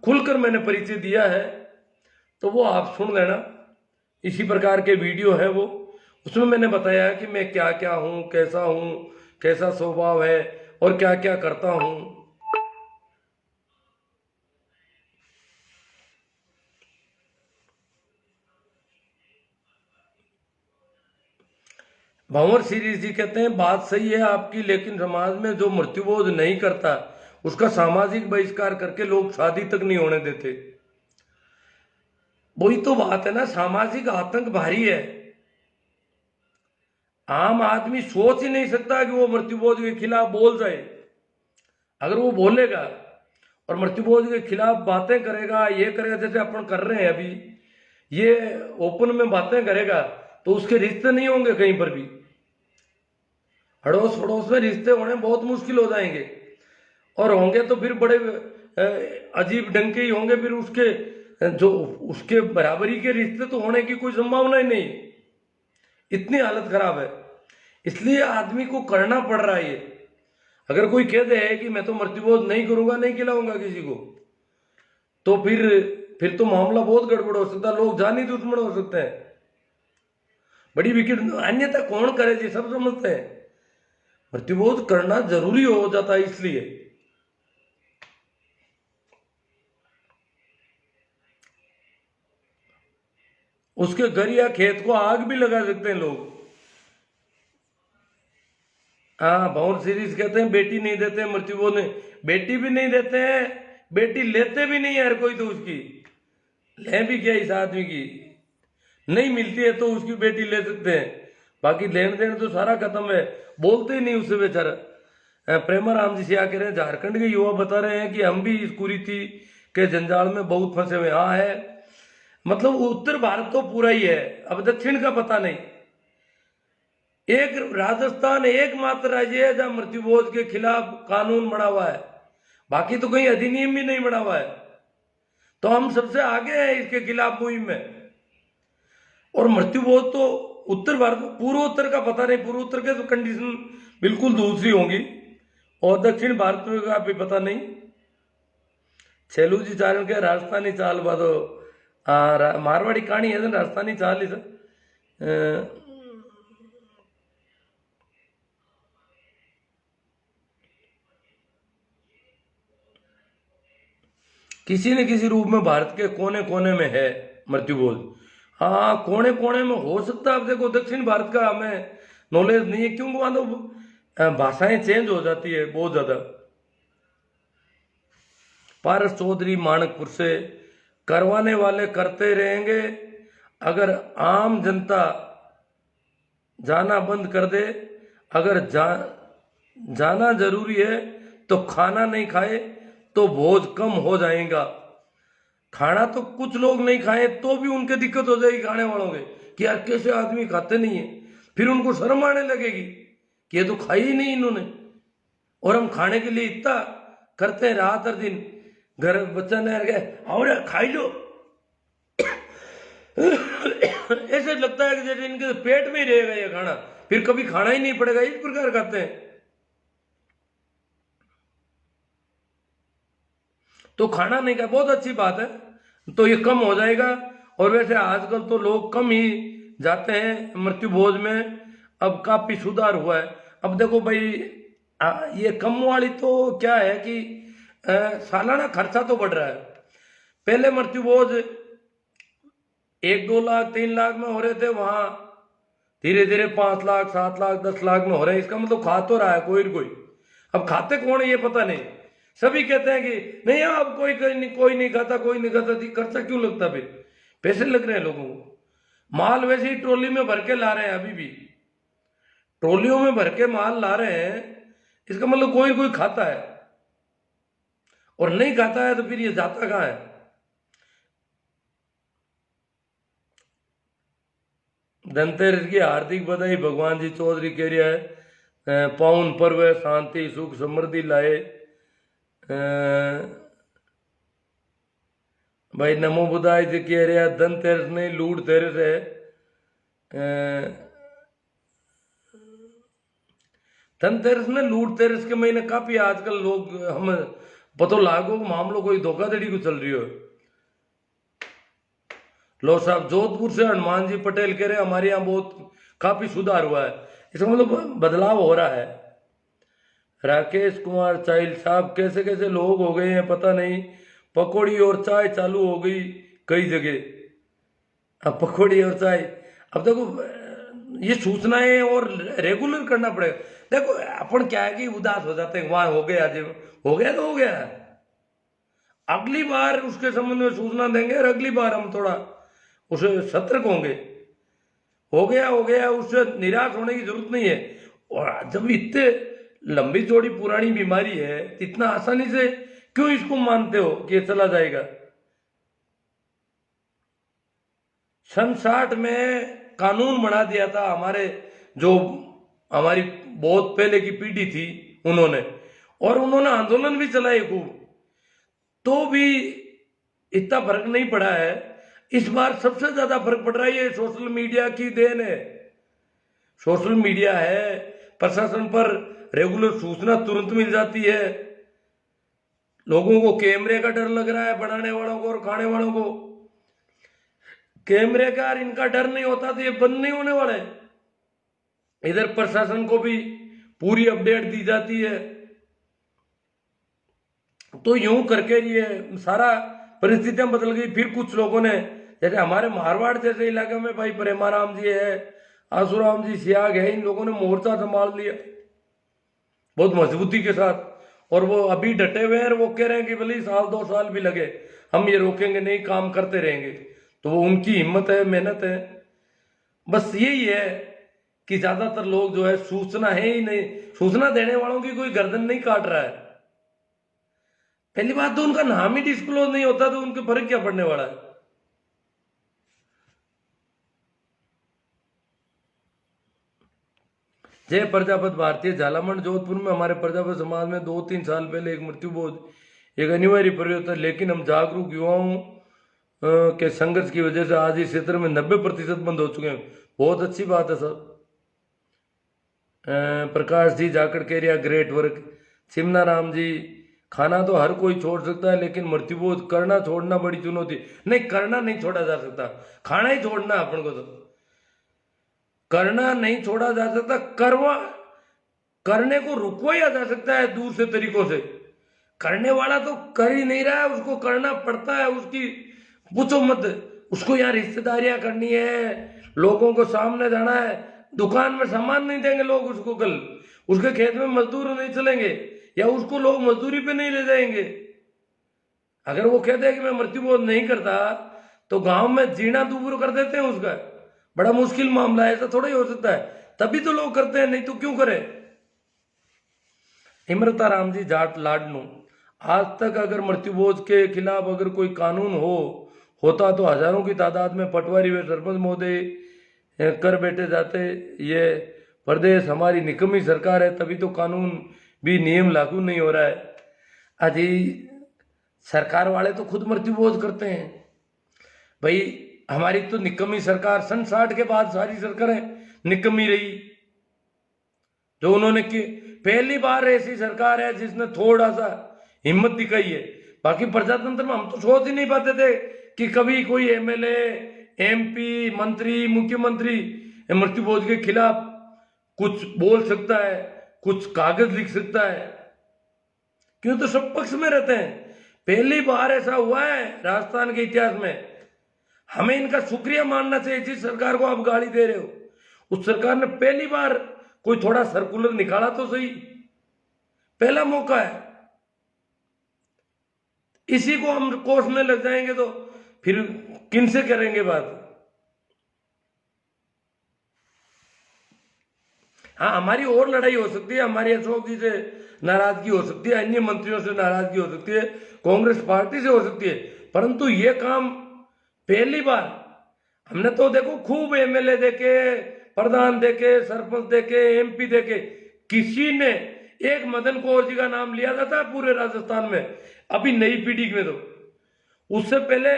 खुलकर मैंने परिचय दिया है, तो वो आप सुन लेना। इसी प्रकार के वीडियो है वो, उसमें मैंने बताया कि मैं क्या क्या हूं, कैसा स्वभाव है और क्या क्या करता हूं। भंवर सीरीज जी कहते हैं बात सही है आपकी, लेकिन समाज में जो मृत्युबोध नहीं करता उसका सामाजिक बहिष्कार करके लोग शादी तक नहीं होने देते। वही तो बात है ना, सामाजिक आतंक भारी है। आम आदमी सोच ही नहीं सकता कि वो मृत्युबोध के खिलाफ बोल जाए। अगर वो बोलेगा और मृत्युबोध के खिलाफ बातें करेगा, ये करेगा जैसे अपन कर रहे हैं अभी, ये ओपन में बातें करेगा, तो उसके रिश्ते नहीं होंगे कहीं पर भी। अड़ोस पड़ोस में रिश्ते होने बहुत मुश्किल हो जाएंगे, और होंगे तो फिर बड़े अजीब ढंग के ही होंगे। फिर जो उसके बराबरी के रिश्ते तो होने की कोई संभावना ही नहीं, इतनी हालत खराब है। इसलिए आदमी को करना पड़ रहा है ये। अगर कोई कह दे कि मैं तो मृत्युबोध नहीं करूंगा, नहीं खिलाऊंगा किसी को, तो फिर तो मामला बहुत गड़बड़ हो सकता है, लोग जानी दुश्मन हो सकते हैं, बड़ी विकेट। अन्यथा कौन करे जी, सब समझते हैं मृत्युबोध करना जरूरी हो जाता है। इसलिए उसके घर या खेत को आग भी लगा सकते हैं लोग। हाँ, भंवर सीरीज कहते हैं बेटी नहीं देते मृत्युबोध ने, बेटी भी नहीं देते हैं, बेटी लेते भी नहीं है हर कोई, तो उसकी ले भी क्या, इस आदमी की नहीं मिलती है तो उसकी बेटी ले सकते हैं, बाकी लेन देन तो सारा खत्म है, बोलते ही नहीं उससे बेचारा। प्रेमाराम जी से कह रहे हैं झारखंड के युवा बता रहे हैं कि हम भी इस कुरीति के जंजाल में बहुत फंसे हुए। हाँ है, मतलब उत्तर भारत तो पूरा ही है, अब दक्षिण का पता नहीं। एक राजस्थान एकमात्र राज्य है जहां मृत्युबोध के खिलाफ कानून बना हुआ है, बाकी तो कहीं अधिनियम भी नहीं बना हुआ है। तो हम सबसे आगे हैं इसके खिलाफ मुहिम में। और मृत्युबोध तो उत्तर भारत, पूर्वोत्तर का पता नहीं, पूर्वोत्तर के तो कंडीशन बिल्कुल दूसरी होंगी, और दक्षिण भारत में का भी पता नहीं। छेलू जी चारण के राजस्थानी चाल बादो मारवाड़ी कहानी है ना, राजस्थानी चाल ही सर। किसी न किसी रूप में भारत के कोने कोने में है मृत्युबोध। हाँ, कोने कोने में हो सकता है। अब देखो दक्षिण भारत का हमें नॉलेज नहीं है, क्योंकि वहां तो भाषाएं चेंज हो जाती है बहुत ज्यादा। पारस चौधरी माणकपुर से, करवाने वाले करते रहेंगे, अगर आम जनता जाना बंद कर दे, अगर जाना जरूरी है तो खाना नहीं खाए तो भोज कम हो जाएगा। खाना तो कुछ लोग नहीं खाए तो भी उनके दिक्कत हो जाएगी खाने वालों के, कि यार कैसे आदमी खाते नहीं है, फिर उनको शर्म आने लगेगी कि ये तो खाई ही नहीं इन्होंने, और हम खाने के लिए इतना करते हैं रात हर दिन। घर बच्चा ने गए और खाई लो ऐसे लगता है कि जैसे इनके पेट में ही रहेगा ये खाना, फिर कभी खाना ही नहीं पड़ेगा, इस प्रकार खाते हैं। तो खाना नहीं का बहुत अच्छी बात है, तो ये कम हो जाएगा। और वैसे आजकल तो लोग कम ही जाते हैं मृत्युभोज में, अब काफी सुधार हुआ है। अब देखो भाई, ये कम वाली तो क्या है कि सालाना खर्चा तो बढ़ रहा है। पहले मृत्युभोज 1-2 लाख 3 लाख में हो रहे थे, वहां धीरे धीरे 5 लाख 7 लाख 10 लाख में हो रहे हैं। इसका मतलब खा तो रहा है कोई न कोई। अब खाते कौन है ये पता नहीं, सभी कहते हैं कि नहीं अब कोई नहीं खाता, कोई नहीं खाता। खर्चा क्यों लगता, फिर पैसे लग रहे हैं लोगों को। माल वैसे ही ट्रॉली में भर के ला रहे हैं, अभी भी ट्रॉलियों में भर के माल ला रहे हैं, इसका मतलब कोई कोई खाता है, और नहीं खाता है तो फिर ये जाता कहां है। धनतेरस की हार्दिक बधाई, भगवान जी चौधरी कह रहा है पावन पर्व है, शांति सुख समृद्धि लाए। भाई नमो बुधाई जी कह रहा है धनतेरस नहीं लूट तेरस है। धनतेरस में लूट तेरस के महीने काफी आजकल लोग हम पतो लागो मामलों कोई धोखाधड़ी को चल रही हो। लो साहब जोधपुर से हनुमान जी पटेल कह रहे हमारे यहाँ बहुत काफी सुधार हुआ है, इसका मतलब बदलाव हो रहा है। राकेश कुमार चाइल साहब, कैसे कैसे लोग हो गए हैं पता नहीं, पकौड़ी और चाय चालू हो गई कई जगह। अब पकौड़ी और चाय, अब देखो ये सूचनाएं और रेगुलर करना पड़ेगा। देखो अपन क्या है कि उदास हो जाते हैं, वहां हो गया, जब हो गया तो हो गया, अगली बार उसके संबंध में सूचना देंगे और अगली बार हम थोड़ा उसे सतर्क होंगे। हो गया, उससे निराश होने की जरूरत नहीं है। और जब इतने लंबी चौड़ी पुरानी बीमारी है, इतना आसानी से क्यों इसको मानते हो कि ये चला जाएगा? सन 60 में कानून बना दिया था हमारे, जो हमारी बहुत पहले की पीढ़ी थी उन्होंने, और उन्होंने आंदोलन भी चलाए खूब, तो भी इतना फर्क नहीं पड़ा है। इस बार सबसे ज्यादा फर्क पड़ रहा है, ये सोशल मीडिया की देन है। सोशल मीडिया है, प्रशासन पर रेगुलर सूचना तुरंत मिल जाती है, लोगों को कैमरे का डर लग रहा है, बनाने वालों को और खाने वालों को। कैमरे का इनका डर नहीं होता तो ये बंद नहीं होने वाले। इधर प्रशासन को भी पूरी अपडेट दी जाती है, तो यूं करके ये सारा परिस्थितियां बदल गई। फिर कुछ लोगों ने, जैसे हमारे मारवाड़ जैसे इलाके में भाई प्रेमाराम जी है, आसुराम जी सियाग है, इन लोगों ने मोर्चा संभाल लिया बहुत मजबूती के साथ, और वो अभी डटे हुए हैं। वो कह रहे हैं कि भले 1-2 साल भी लगे, हम ये रोकेंगे नहीं, काम करते रहेंगे। तो वो उनकी हिम्मत है, मेहनत है। बस यही है कि ज्यादातर लोग जो है, सूचना है ही नहीं, सूचना देने वालों की कोई गर्दन नहीं काट रहा है। पहली बात तो उनका नाम ही डिस्क्लोज नहीं होता, तो उनके फर्क क्या पड़ने वाला है? जय प्रजापत भारतीय, झालामण जोधपुर में हमारे प्रजापत समाज में 2-3 साल पहले एक मृत्यु बोध एक अनिवार्य परिवर्तन, लेकिन हम जागरूक युवाओं के संघर्ष की वजह से आज इस क्षेत्र में 90% बंद हो चुके हैं। बहुत अच्छी बात है सर। प्रकाश जी जाकड़ केरिया, ग्रेट वर्क। चिमना राम जी, खाना तो हर कोई छोड़ सकता है, लेकिन मृत्युबोध करना छोड़ना बड़ी चुनौती। नहीं, करना नहीं छोड़ा जा सकता, खाना ही छोड़ना अपन को, तो करना नहीं छोड़ा जा सकता, करने को रुकवाया जा सकता है दूर से तरीकों से। करने वाला तो कर ही नहीं रहा है, उसको करना पड़ता है। उसकी पूछो मत, उसको यहाँ रिश्तेदारियां करनी है, लोगों को सामने जाना है, दुकान में सामान नहीं देंगे लोग उसको, कल उसके खेत में मजदूर नहीं चलेंगे, या उसको लोग मजदूरी पे नहीं ले जाएंगे। अगर वो कहते हैं कि मैं मृत्युबोध नहीं करता, तो गांव में जीना दूर कर देते हैं उसका। बड़ा मुश्किल मामला है, ऐसा थोड़ा ही हो सकता है, तभी तो लोग करते हैं, नहीं तो क्यों करें। इमरता राम जी जाट लाडनू, आज तक अगर मृत्युबोध के खिलाफ अगर कोई कानून होता तो हजारों की तादाद में पटवारी व सरपंच महोदय कर बैठे जाते। ये प्रदेश हमारी निकम्मी सरकार है, तभी तो कानून भी नियम लागू नहीं हो रहा है। अजी सरकार वाले तो खुद मृत्युबोध करते हैं भाई। हमारी तो निकम्मी सरकार, सन 60 के बाद सारी सरकारें निकम्मी रही। जो उन्होंने की पहली बार ऐसी सरकार है जिसने थोड़ा सा हिम्मत दिखाई है। बाकी प्रजातंत्र में हम तो सोच ही नहीं पाते थे कि कभी कोई एमएलए, एमपी, मंत्री, मुख्यमंत्री मृत्युबोध के खिलाफ कुछ बोल सकता है, कुछ कागज लिख सकता है। क्यों? तो सब पक्ष में रहते हैं। पहली बार ऐसा हुआ है राजस्थान के इतिहास में। हमें इनका शुक्रिया मानना चाहिए, जिस सरकार को आप गाली दे रहे हो उस सरकार ने पहली बार कोई थोड़ा सर्कुलर निकाला तो सही, पहला मौका है। इसी को हम कोसने लग जाएंगे तो फिर किनसे करेंगे बात? हाँ, हमारी और लड़ाई हो सकती है, हमारी अशोक जी से नाराजगी हो सकती है, अन्य मंत्रियों से नाराजगी हो सकती है, कांग्रेस पार्टी से हो सकती है, परंतु ये काम पहली बार हमने तो देखो खूब एमएलए देके, प्रधान देके, सरपंच देके, एमपी देके, किसी ने एक मदन कौर जी का नाम लिया जाता है पूरे राजस्थान में अभी नई पीढ़ी में। तो उससे पहले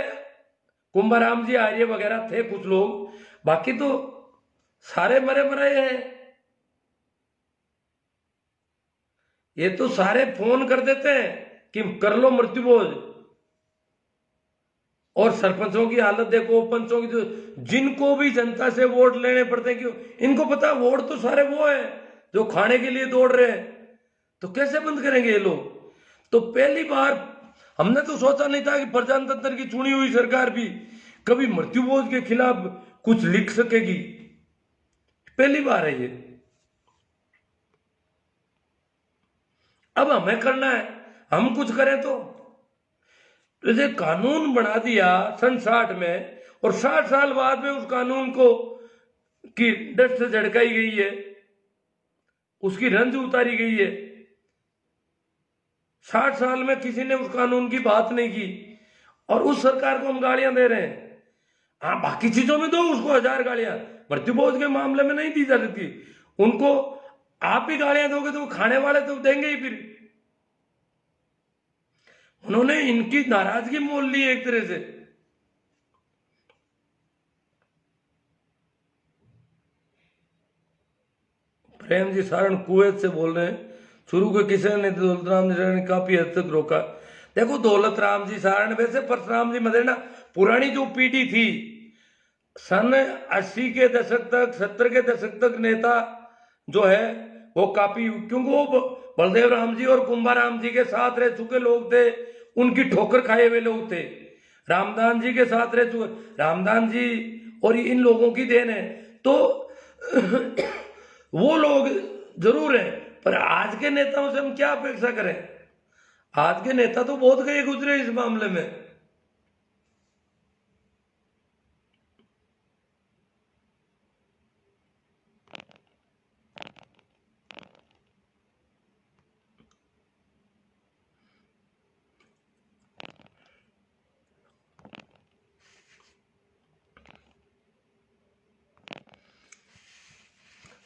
कुंभाराम जी आर्य वगैरह थे कुछ लोग, बाकी तो सारे मरे मरे हैं। ये तो सारे फोन कर देते हैं कि कर लो मृत्युबोध। और सरपंचों की हालत देखो, पंचों की, जिनको भी जनता से वोट लेने पड़ते हैं, क्यों? इनको पता वोट तो सारे वो है जो खाने के लिए दौड़ रहे हैं, तो कैसे बंद करेंगे ये लोग? तो पहली बार हमने तो सोचा नहीं था कि प्रजातंत्र की चुनी हुई सरकार भी कभी मृत्यु भोज के खिलाफ कुछ लिख सकेगी। पहली बार है ये। अब हमें करना है, हम कुछ करें तो जैसे कानून बना दिया सन 60 में, और 60 साल बाद में उस कानून को की डस्ट से झड़काई गई है, उसकी रंज उतारी गई है। 60 साल में किसी ने उस कानून की बात नहीं की, और उस सरकार को हम गालियां दे रहे हैं। हाँ, बाकी चीजों में दो उसको 1000 गालियां, मृत्यु भोज के मामले में नहीं दी जा सकती उनको। आप ही गालियां दोगे तो खाने वाले तो देंगे ही। फिर उन्होंने इनकी नाराजगी मोल ली एक तरह से। प्रेम जी सारण कुवैत से बोल रहे हैं, शुरू के किसी ने दौलत राम जी ने काफी हद तक रोका। देखो दौलत राम जी सारण, वैसे परशुराम जी मदेना पुरानी जो पीढ़ी थी सन 80 के दशक तक, 70 के दशक तक नेता जो है वो काफी, क्योंकि वो बलदेव राम जी और कुंभा राम जी के साथ रह चुके लोग थे, उनकी ठोकर खाए हुए लोग थे। रामदान जी के साथ रह चुके, रामदान जी और इन लोगों की देन है। तो वो लोग जरूर हैं, पर आज के नेताओं से हम क्या अपेक्षा करें? आज के नेता तो बहुत गए गुजरे इस मामले में।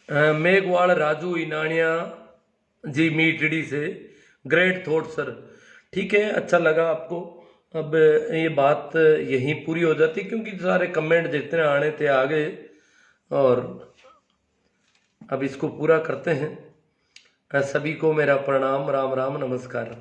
मेघवाल राजू इनानिया जी मीटड़ी से, ग्रेट थॉट सर। ठीक है, अच्छा लगा आपको। अब ये बात यहीं पूरी हो जाती, क्योंकि सारे कमेंट जितने आने थे आ गए, और अब इसको पूरा करते हैं। सभी को मेरा प्रणाम, राम राम, नमस्कार।